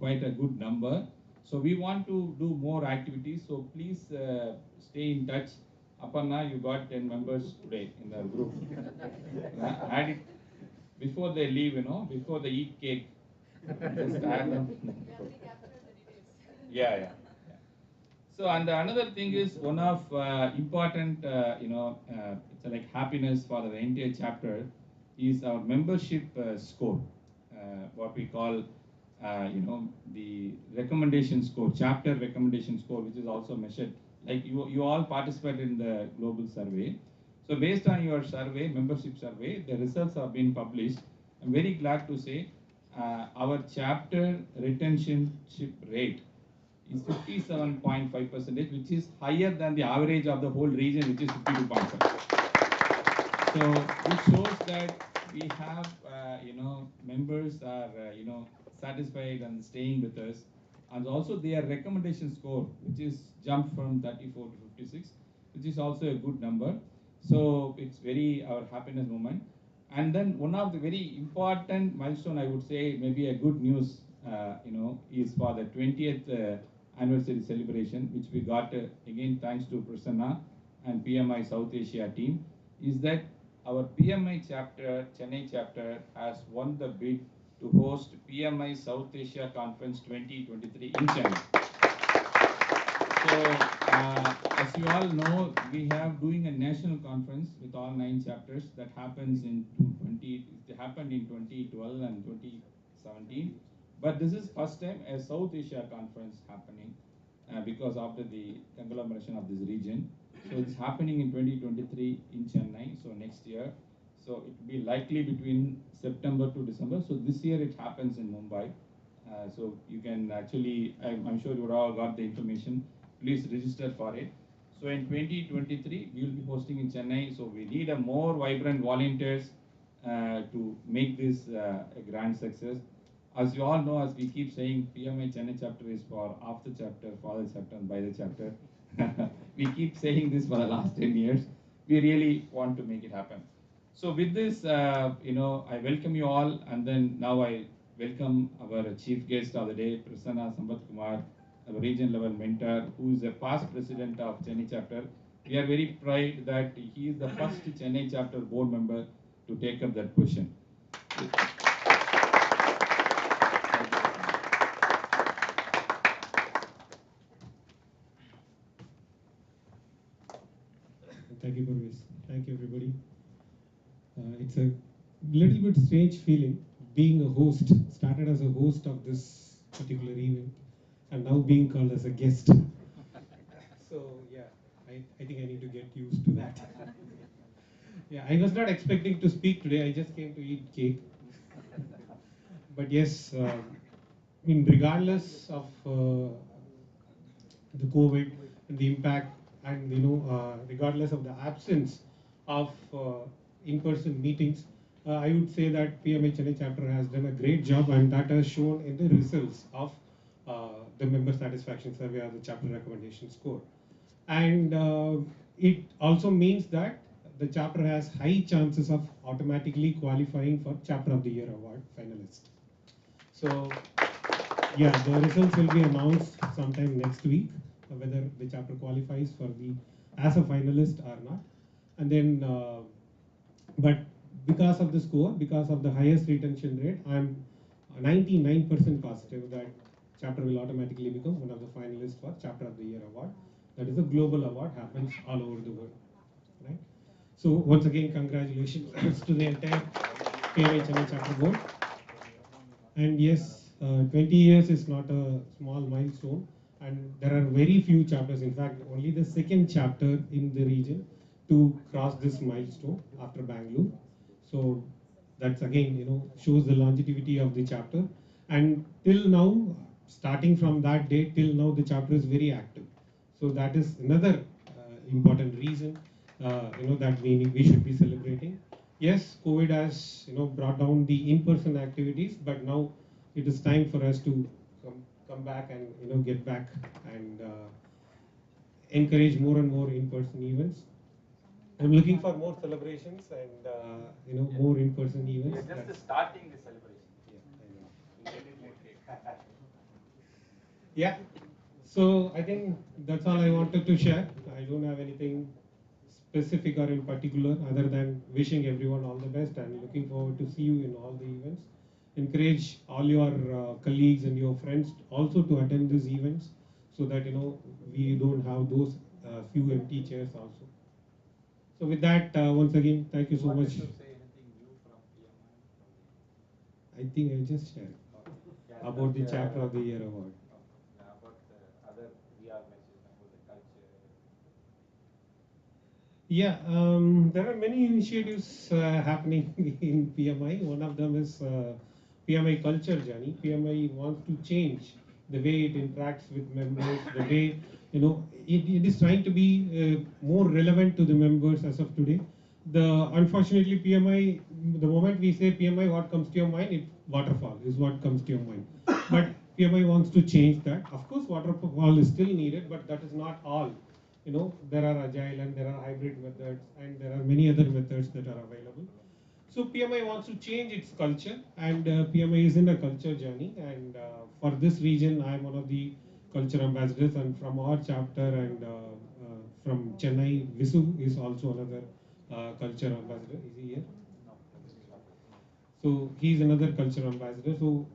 quite a good number. So we want to do more activities. So please stay in touch. Aparna, you got 10 members today in the group. Add it before they leave, before they eat cake. Just add them. Yeah. So and another thing is one of important, it's like happiness for the entire chapter is our membership score, what we call, the recommendation score, chapter recommendation score, which is also measured. Like you all participated in the global survey. So based on your survey, membership survey, the results have been published. I'm very glad to say our chapter retentionship rate is 57.5%, which is higher than the average of the whole region, which is 52.5. So it shows that we have, members are, satisfied and staying with us. And also their recommendation score, which is jumped from 34 to 56, which is also a good number. So it's our happiness moment. And then one of the very important milestone, I would say, maybe a good news, is for the 20th anniversary celebration, which we got, again, thanks to Prasanna and PMI South Asia team, is that our PMI chapter, Chennai chapter, has won the bid to host PMI South Asia Conference 2023 in Chennai. So, as you all know, we have doing a national conference with all 9 chapters that happens it happened in 2012 and 2017. But this is first time a South Asia conference happening because after the conglomeration of this region. So it's happening in 2023 in Chennai, so next year. So it will be likely between September to December. So this year it happens in Mumbai. So you can actually, I'm sure you all got the information. Please register for it. So in 2023, we will be hosting in Chennai. So we need a more vibrant volunteers to make this a grand success. As you all know, as we keep saying, PMI Chennai chapter is for after chapter, for the chapter, and by the chapter. We keep saying this for the last 10 years. We really want to make it happen. So with this, I welcome you all, and then now I welcome our chief guest of the day, Prasanna Sambat Kumar, our region level mentor, who is a past president of Chennai chapter. We are very proud that he is the first Chennai chapter board member to take up that position. Thank you, Parvez. Thank you, everybody. It's a little bit strange feeling being a host, started as a host of this particular event, and now being called as a guest. So, yeah, I think I need to get used to that. Yeah, I was not expecting to speak today. I just came to eat cake. But yes, regardless of the COVID and the impact, and regardless of the absence of in-person meetings, I would say that PMI Chennai chapter has done a great job, and that has shown in the results of the member satisfaction survey or the chapter recommendation score. And it also means that the chapter has high chances of automatically qualifying for Chapter of the Year award finalist. So, yeah, the results will be announced sometime next week, whether the chapter qualifies for the as a finalist or not. And then, but because of the score, because of the highest retention rate, I'm 99% positive that chapter will automatically become one of the finalists for Chapter of the Year award. That is a global award, happens all over the world, right? So once again, congratulations to the entire PMI Chennai chapter board. And yes, 20 years is not a small milestone, and there are very few chapters, in fact, only the second chapter in the region to cross this milestone after Bangalore. So that's again, shows the longevity of the chapter. And till now, starting from that date till now, the chapter is very active. So that is another important reason, that we should be celebrating. Yes, COVID has brought down the in-person activities, but now it is time for us to come back and get back and encourage more and more in-person events. I'm looking for more celebrations and more in-person events. We are just starting the celebration. Yeah. So I think that's all I wanted to share. I don't have anything specific or in particular other than wishing everyone all the best and looking forward to see you in all the events. Encourage all your colleagues and your friends also to attend these events so that we don't have those few empty chairs also. So with that, once again, thank you so much. I think I just shared about the Chapter of the Year award. About the other reorganization, about the culture. Yeah, there are many initiatives happening in PMI. One of them is PMI Culture Journey. PMI wants to change the way it interacts with members, the way, it is trying to be more relevant to the members as of today. Unfortunately, PMI, the moment we say PMI, what comes to your mind? Waterfall is what comes to your mind. But PMI wants to change that. Of course, waterfall is still needed, but that is not all. There are agile and there are hybrid methods and there are many other methods that are available. So PMI wants to change its culture, and PMI is in a culture journey. And for this region, I am one of the culture ambassadors, and from our chapter and from Chennai, Visu is also another culture ambassador. Is he here? So he is another culture ambassador. So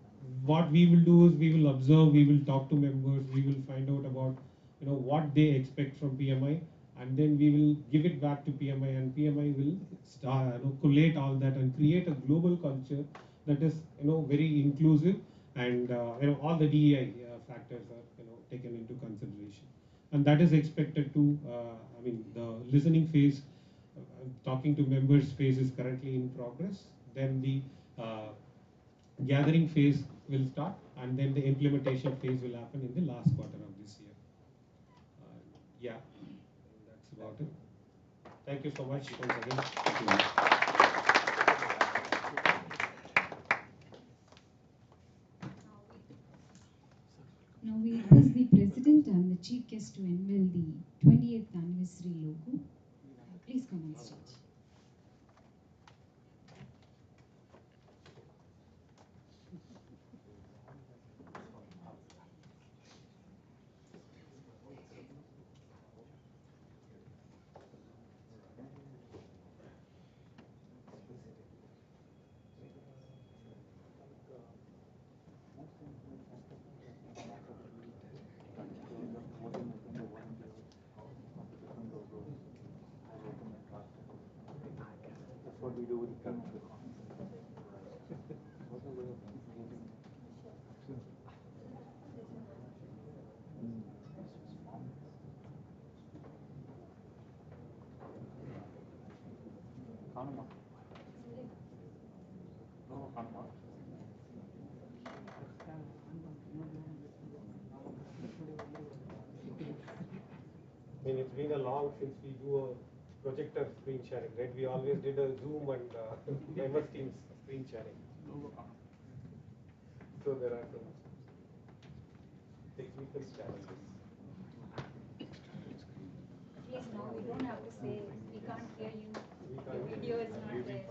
what we will do is we will observe, we will talk to members, we will find out about what they expect from PMI, and then we will give it back to PMI, and PMI will collate all that and create a global culture that is very inclusive, and all the DEI factors are taken into consideration, and that is expected to the listening phase. talking to members phase is currently in progress. Then the gathering phase will start, and then the implementation phase will happen in the last quarter of this year. Yeah, that's about it. Thank you so much once again. Now we request the President and the Chief Guest to unveil the 28th anniversary logo. Please come on stage. That's what we do with the I mean, it's been a long since we do a projector screen sharing, right? We always did a Zoom and MS Teams screen sharing. So there are some technical challenges. At least now we don't have to say we can't hear you. The video is not there.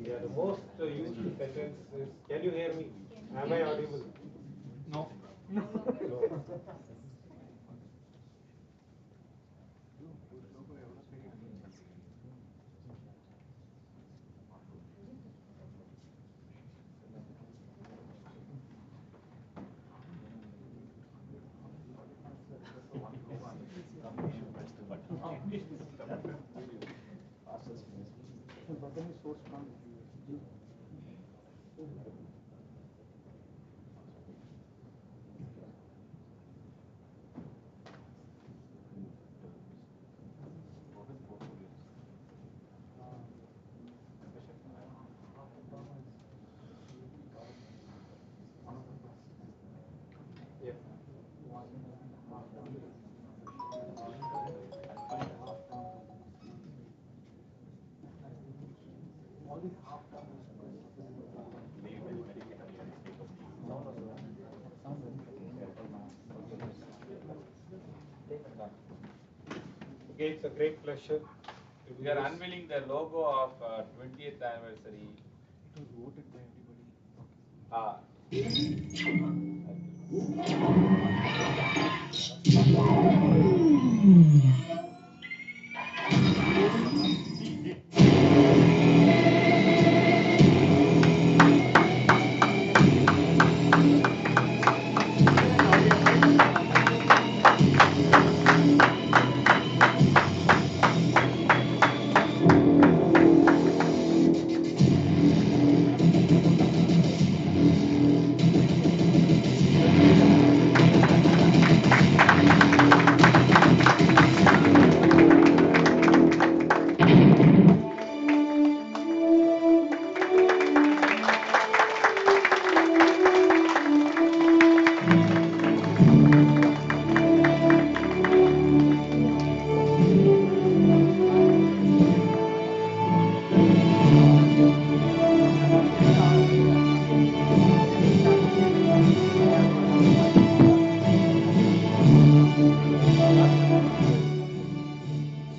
Yeah, the most used sentence is, can you hear me? Am I audible? No. No. The button is so strong. Okay, it's a great pleasure. We are unveiling the logo of 20th anniversary. It was voted by everybody.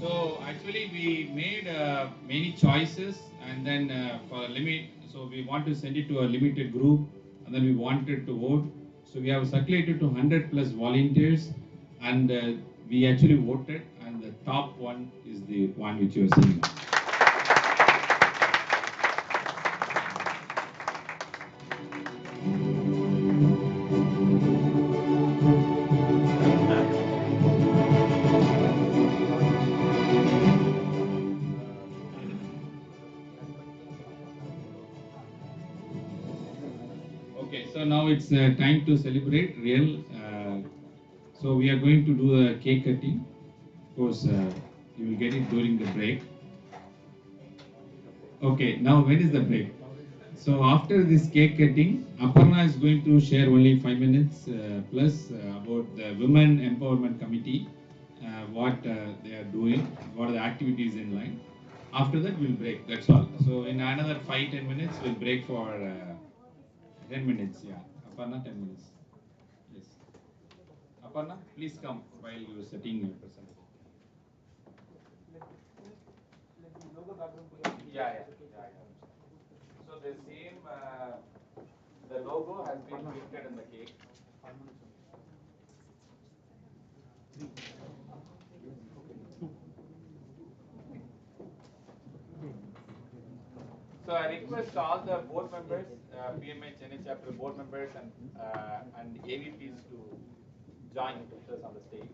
So actually we made many choices, and then for a limit, so we want to send it to a limited group, and then we wanted to vote. So we have circulated to 100 plus volunteers, and we actually voted, and the top one is the one which you are seeing now. Okay, so now it's time to celebrate real. So we are going to do a cake cutting. Of course, you will get it during the break. Okay, now when is the break? So after this cake cutting, Aparna is going to share only 5 minutes plus about the Women Empowerment Committee, what they are doing, what are the activities in line. After that, we'll break. That's all. So in another 5-10 minutes, we'll break for 10 minutes. Yeah, Aparna, 10 minutes. Yes. Aparna, please come while you are setting your presentation. Yeah, yeah, yeah, yeah. So the same, the logo has been printed in the cake. So I request all the board members, PMI Chennai chapter board members and AVPs to join with us on the stage.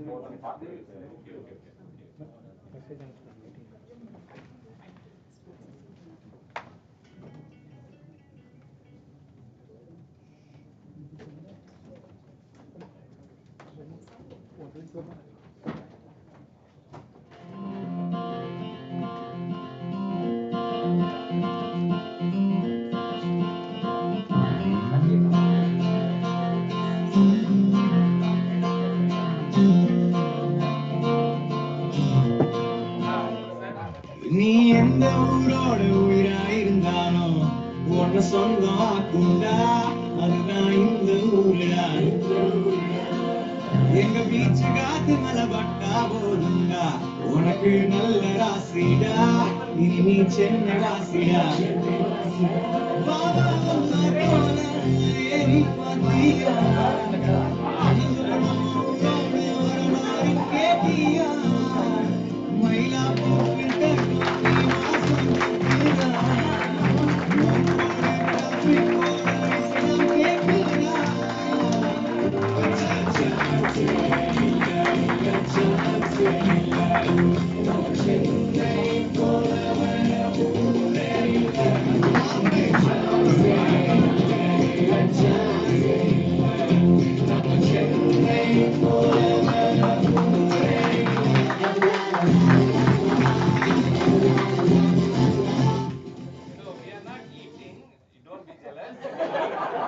More than 40. Okay. நீ எந்த ஊரோட உயிரா இருந்தாலும் உன்னை சொந்தம் ஆக்குண்டா அதுதான் இந்த ஊருடா எங்க பீச்சு காத்து மேல பட்டா போதுண்டா உனக்கு நல்ல ராசிடா இனி நீ சென்னை வாசிடா ஏறி பாத்தியா கேட்டியா Mylapore filter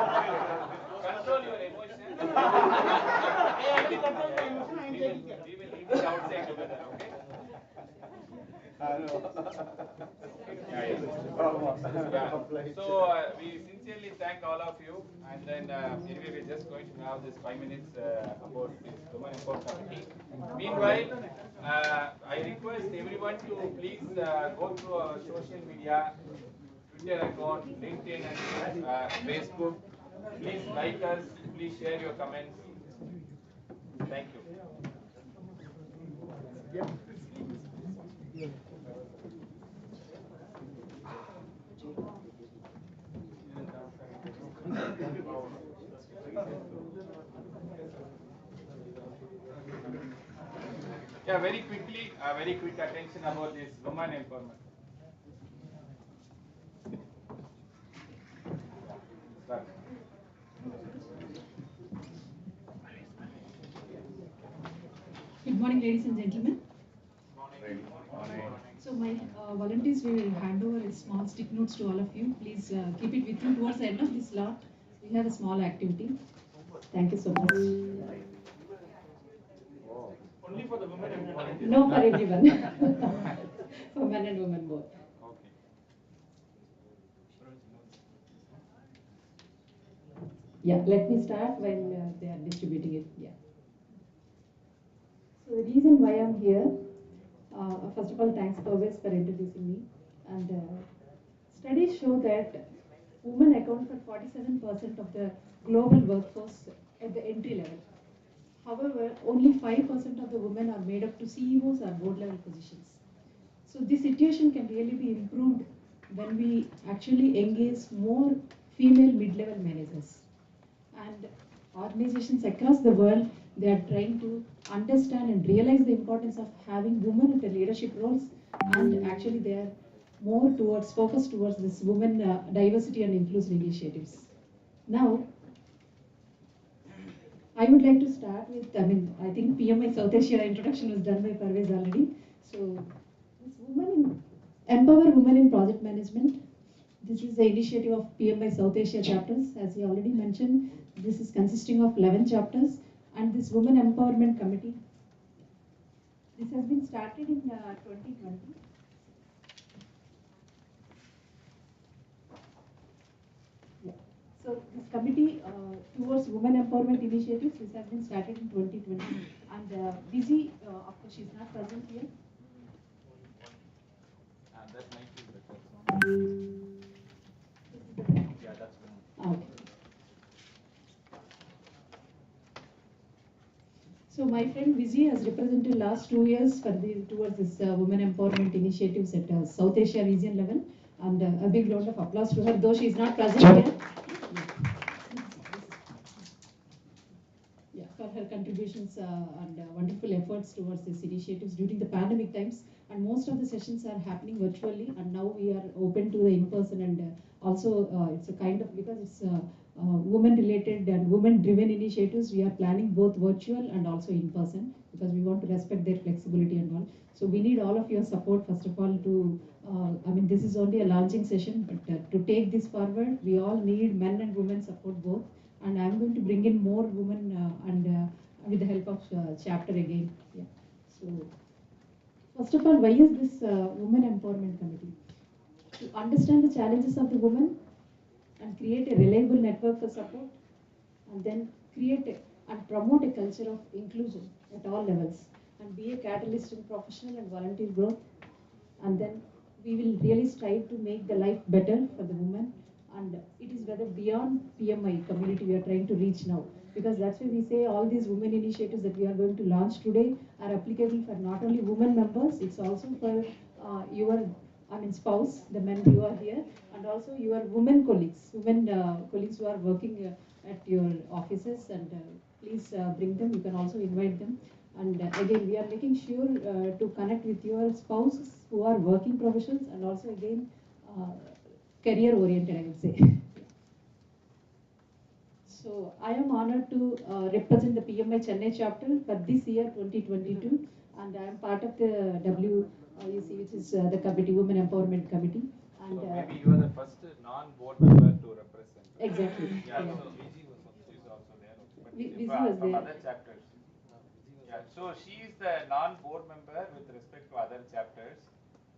Control your emotions. We will eat it outside together, okay? So we sincerely thank all of you, and then anyway we're just going to have this 5 minutes about this Women Empowerment Committee. Meanwhile, I request everyone to please go through our social media, Twitter account, LinkedIn, and Facebook. Please like us. Please share your comments. Thank you. Yeah, very quickly, very quick attention about this women empowerment. Start. Good morning, ladies and gentlemen. So my volunteers will hand over a small stick notes to all of you. Please keep it with you. Towards the end of this lot, we have a small activity. Thank you so much. Only for the women and volunteers? No, for everyone. For men and women both. Okay. Yeah, let me start while they are distributing it. Yeah. So the reason why I'm here, first of all, thanks Pervez for introducing me. And studies show that women account for 47% of the global workforce at the entry level. However, only 5% of the women are made up to CEOs or board level positions. So this situation can really be improved when we actually engage more female mid-level managers. And organizations across the world, they are trying to understand and realize the importance of having women in the leadership roles, and actually they are more towards focused towards this women diversity and inclusion initiatives. Now, I would like to start with, I think PMI South Asia introduction was done by Parvez already. So, this Empower Women in Project Management. This is the initiative of PMI South Asia chapters. As he already mentioned, this is consisting of 11 chapters, and this Women Empowerment Committee. This has been started in 2020. So this committee towards women empowerment initiatives, this has been started in 2020. And Busy, of course, she's not present here. That might be better. Yeah, that's good. Okay. So my friend Vizzy has represented last 2 years for towards this women empowerment initiatives at South Asia region level. And a big round of applause to her, though she is not present here. Yeah, for her contributions and wonderful efforts towards these initiatives during the pandemic times. And most of the sessions are happening virtually, and now we are open to the in-person, and also it's a kind of, because it's women-related and women-driven initiatives, we are planning both virtual and also in-person, because we want to respect their flexibility and all. So we need all of your support, first of all, to, this is only a launching session, but to take this forward, we all need men and women support both. And I'm going to bring in more women and with the help of chapter again. Yeah. So, first of all, why is this Women Empowerment Committee? To understand the challenges of the women and create a reliable network for support, and then create and promote a culture of inclusion at all levels, and be a catalyst in professional and volunteer growth. And then we will really strive to make the life better for the women. And it is whether beyond PMI community we are trying to reach now, because that's why we say all these women initiatives that we are going to launch today are applicable for not only women members, it's also for your spouse, the men who are here, and also your women colleagues who are working at your offices, and please bring them. You can also invite them. And again, we are making sure to connect with your spouses who are working professionals, and also again career oriented, I would say. So I am honored to represent the PMI Chennai chapter for this year 2022, and I am part of the WEC, which is the committee, Women Empowerment Committee. And so maybe you are the first non-board member to represent. Exactly. Yeah, Yeah. so Viji is also there. But Viji from was there. other chapters. Yeah, so she is the non-board member with respect to other chapters.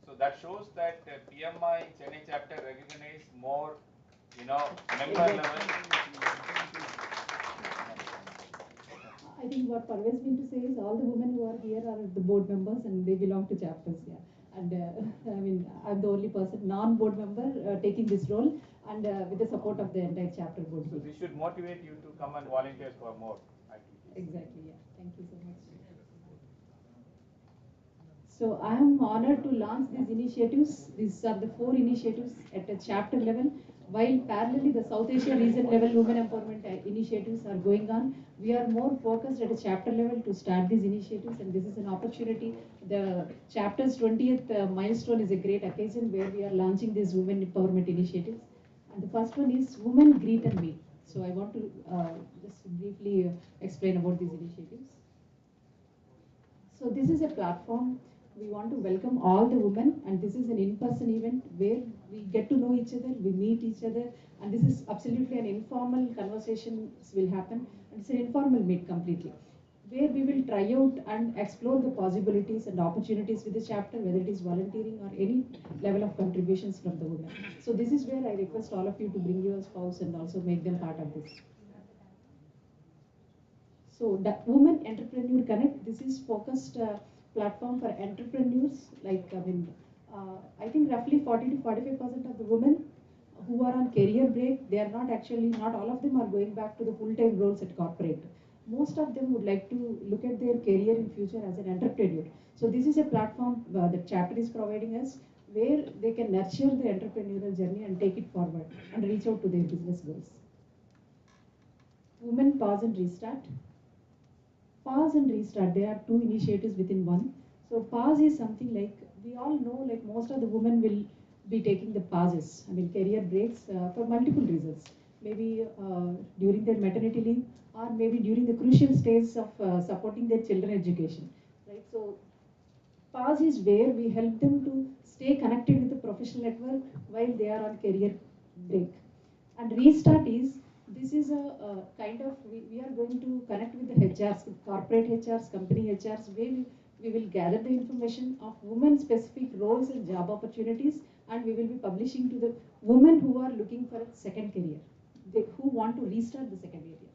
So that shows that PMI Chennai chapter recognize more, member level. I think what Parvez mean to say is all the women who are here are the board members and they belong to chapters. Yeah. And I'm the only person, non-board member, taking this role, and with the support of the entire chapter board. So this should motivate you to come and volunteer for more activities. Exactly. Yeah. Thank you so much. So I am honored to launch these initiatives. These are the 4 initiatives at a chapter level. While parallelly the South Asia region level women empowerment initiatives are going on, we are more focused at a chapter level to start these initiatives, and this is an opportunity. The chapter's 20th milestone is a great occasion where we are launching these women empowerment initiatives. And the first one is Women Greet and Meet. So I want to just briefly explain about these initiatives. So this is a platform. We want to welcome all the women, and this is an in-person event where we get to know each other, we meet each other, and this is absolutely an informal conversation will happen, and it's an informal meet completely, where we will try out and explore the possibilities and opportunities with the chapter, whether it is volunteering or any level of contributions from the women. So this is where I request all of you to bring your spouse and also make them part of this. So the Women Entrepreneur Connect, this is focused platform for entrepreneurs. Like I think roughly 40 to 45% of the women who are on career break, they are not all of them are going back to the full-time roles at corporate. most of them would like to look at their career in future as an entrepreneur. So this is a platform the chapter is providing us where they can nurture the entrepreneurial journey and take it forward and reach out to their business goals. Women Pause and Restart. Pause and Restart, there are two initiatives within one. So pause is something like, we all know like most of the women will be taking the pauses, I mean career breaks for multiple reasons. Maybe during their maternity leave or maybe during the crucial stage of supporting their children education. Right? So pause is where we help them to stay connected with the professional network while they are on career break. And restart is, this is a kind of, we are going to connect with the HRs, with corporate HRs, company HRs, where we will gather the information of women specific roles and job opportunities, and we will be publishing to the women who are looking for a second career, who want to restart the second career.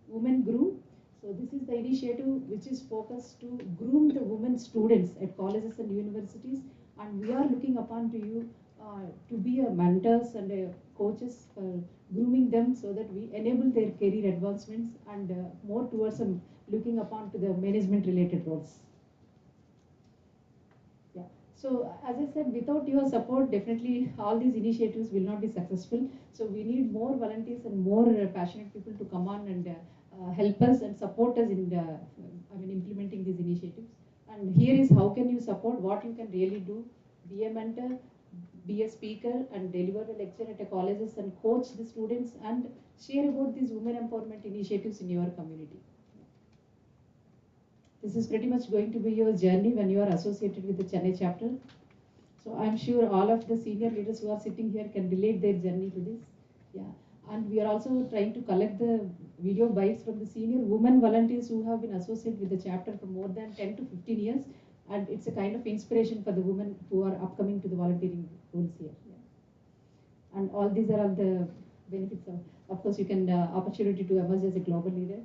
Women Groom. So this is the initiative which is focused to groom the women students at colleges and universities, and we are looking upon to you to be a mentors and coaches for grooming them so that we enable their career advancements and more towards looking upon to the management related roles. Yeah. So as I said, without your support, definitely all these initiatives will not be successful. So we need more volunteers and more passionate people to come on and help us and support us in implementing these initiatives. And here is how can you support, what you can really do. Be a mentor, be a speaker and deliver a lecture at a colleges and coach the students and share about these women empowerment initiatives in your community. This is pretty much going to be your journey when you are associated with the Chennai chapter. So I'm sure all of the senior leaders who are sitting here can relate their journey to this. Yeah. And we are also trying to collect the video bites from the senior women volunteers who have been associated with the chapter for more than 10 to 15 years. And it's a kind of inspiration for the women who are upcoming to the volunteering roles here. Yeah. And all these are all the benefits of course, you can opportunity to emerge as a global leader.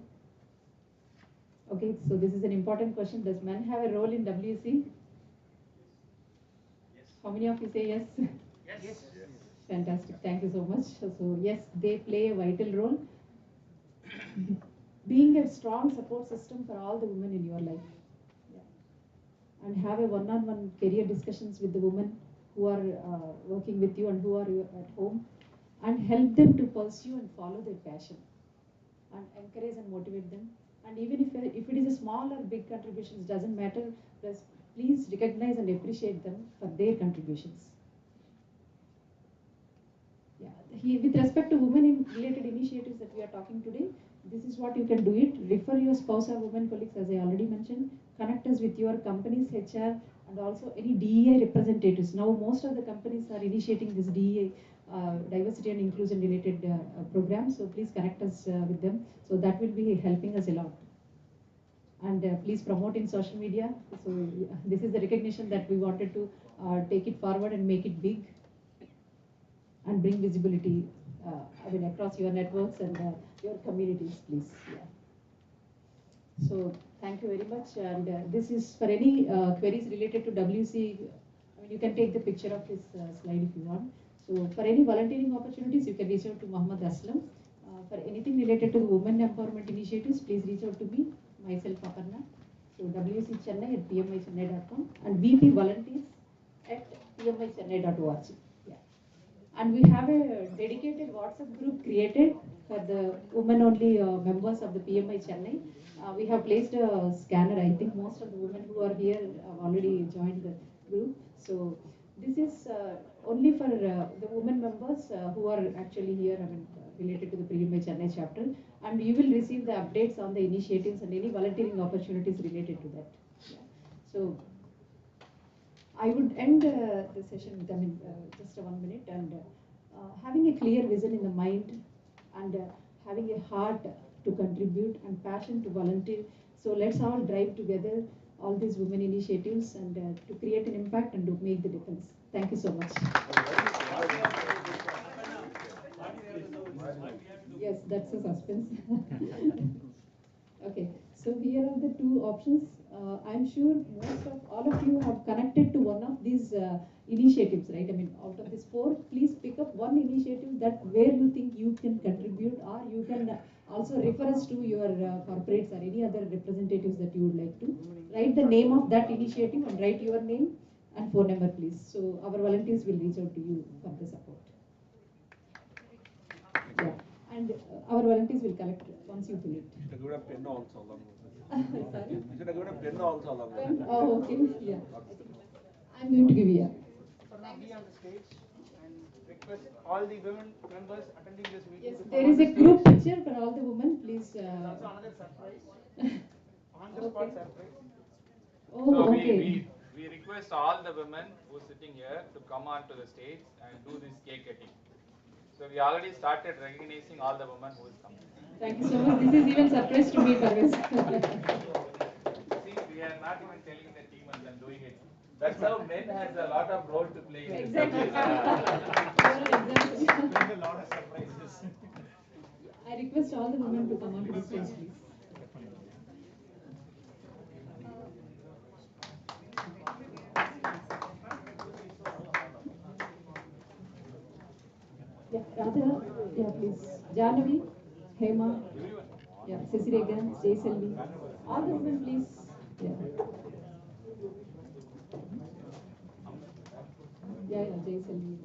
Okay, so this is an important question. Does men have a role in WC? Yes. How many of you say yes? Yes. Fantastic. Thank you so much. So yes, they play a vital role. Being a strong support system for all the women in your life. Yeah. And have a one-on-one career discussions with the women who are working with you and who are at home, and help them to pursue and follow their passion, and encourage and motivate them. And even if it is a small or big contributions, doesn't matter, please recognize and appreciate them for their contributions. Yeah. With respect to women related initiatives that we are talking today, this is what you can do it. Refer your spouse or women colleagues, as I already mentioned. Connect us with your company's HR and also any DEI representatives. Now most of the companies are initiating this DEI diversity and inclusion related programs. So please connect us with them. So that will be helping us a lot. And please promote in social media. So this is the recognition that we wanted to take it forward and make it big and bring visibility across your networks and your communities, please. Yeah. So thank you very much. And this is for any queries related to WC. You can take the picture of this slide if you want. So for any volunteering opportunities, you can reach out to Muhammad Aslam. For anything related to the women empowerment initiatives, please reach out to me, myself, Aparna. So WC Chennai at PMIChennai.com and VP volunteers at PMIChennai.org. Yeah. And we have a dedicated WhatsApp group created for the women-only members of the PMI Chennai. We have placed a scanner. I think most of the women who are here have already joined the group. So this is only for the women members who are actually here, related to the PMI Chennai chapter. And you will receive the updates on the initiatives and any volunteering opportunities related to that. Yeah. So I would end the session with just 1 minute, and having a clear vision in the mind and having a heart to contribute and passion to volunteer. So let's all drive together all these women initiatives and to create an impact and to make the difference. Thank you so much. Yes, that's a suspense. Okay, so here are the two options. I'm sure most of all of you have connected to one of these initiatives, right? Out of this 4, please pick up one initiative that where you think you can contribute or you can Also refer us to your corporates or any other representatives that you would like to. Write the name of that initiative and write your name and phone number, please. So our volunteers will reach out to you for the support. Yeah. And our volunteers will collect once you fill it. Should I give a pen also along with this? Sorry? Should I give a pen also along with Pen? this? Oh, okay. Yeah. I'm going to give you. For now, be on the stage and request all the women members attending this meeting. Yes, to there come is on a the group stage. picture for all the women. Please. There's also another surprise. On the spot surprise. Oh, So okay. we request all the women who are sitting here to come on to the stage and do this cake cutting. So we already started recognizing all the women who is coming. Thank you so much. This is even surprise to me, Parvez. See, we are not even telling the team and then doing it. That's how men has a lot of role to play in Exactly. this service. Bring a lot of surprises. I request all the women to come on to the stage, please. Yeah, Radha, yeah, please. Jahnavi, Hema, yeah, Cecilia, Jay Selvi. All the women, please. Yeah. Yeah, Jay Selvi.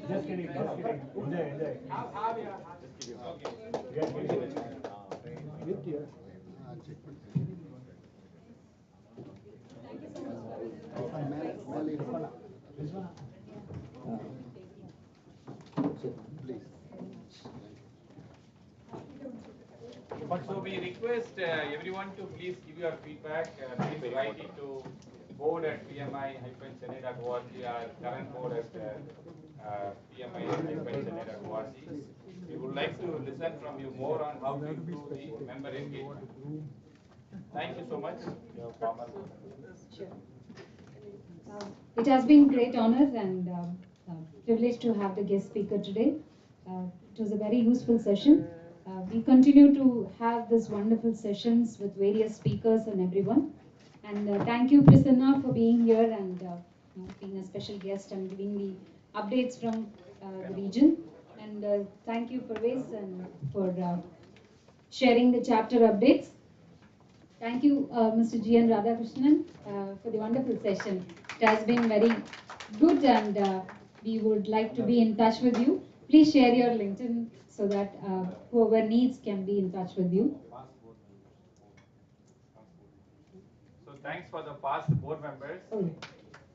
Just kidding. Enjoy. So we request everyone to please give your feedback. Please write it to board at pmi-chennai.org, our current board at pmi-chennai.org. We would like to listen from you more on how to improve the member engagement. Thank you so much. It has been great honor and privilege to have the guest speaker today. It was a very useful session. We continue to have these wonderful sessions with various speakers and everyone. And thank you, Prasanna, for being here and being a special guest and giving the updates from the region. And thank you, Parvez, and for sharing the chapter updates. Thank you, Mr. G. N. Radhakrishnan, for the wonderful session. It has been very good and we would like to be in touch with you. Please share your LinkedIn so that whoever needs can be in touch with you. So thanks for the past board members,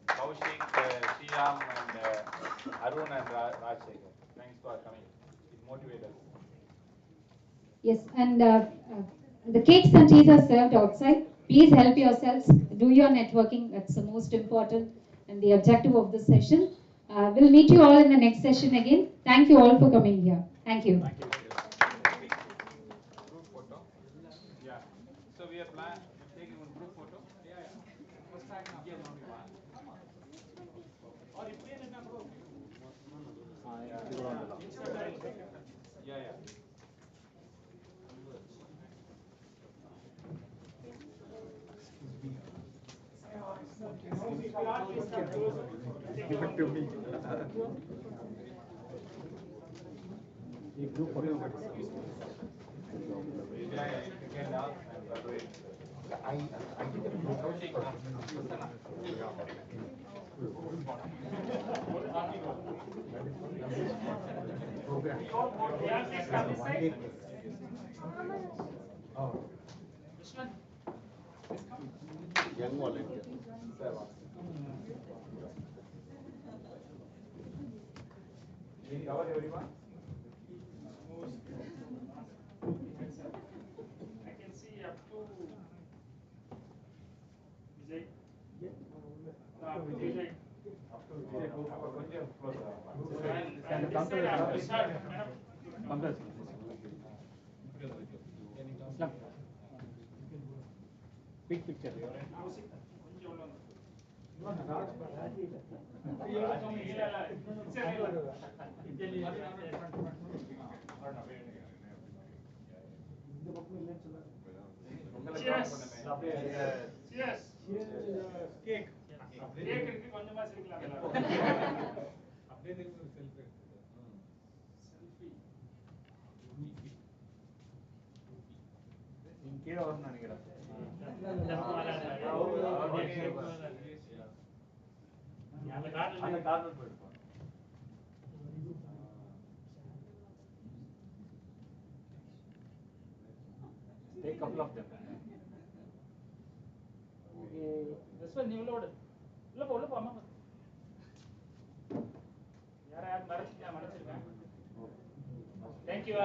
Kaushik, Sriram, and Arun and Rajshekhar. Thanks for coming. It motivates us. Yes, and the cakes and teas are served outside. Please help yourselves. Do your networking. That's the most important and the objective of this session. We'll meet you all in the next session again. Thank you all for coming here. Thank you. Thank you. Group photo. Yeah. So we are taking one group photo. Yeah. First time here only one. Or if we are in a group. Yeah. Give it to me. Young volunteer. Did we cover everyone? I can see up to Vijay. Up to Vijay. కొంచెం close. And this side after start, madam. Big picture. Cheers. Cheers. Cake. Cake இருக்கு கொஞ்சமா சிரிக்கலாம் எல்லாரும். அப்படியே திருப்பி ஒரு selfie எடுத்துட்டு. Selfie. நீங்க கீழே வரணும்னு நினைக்கிறேன். அந்த கார்னர் போயிருப்போம். Take a couple of them. நீ உள்ள ஓடு. உள்ள போ அம்மா. யார் மறைச்சிருக்கேன். Thank you.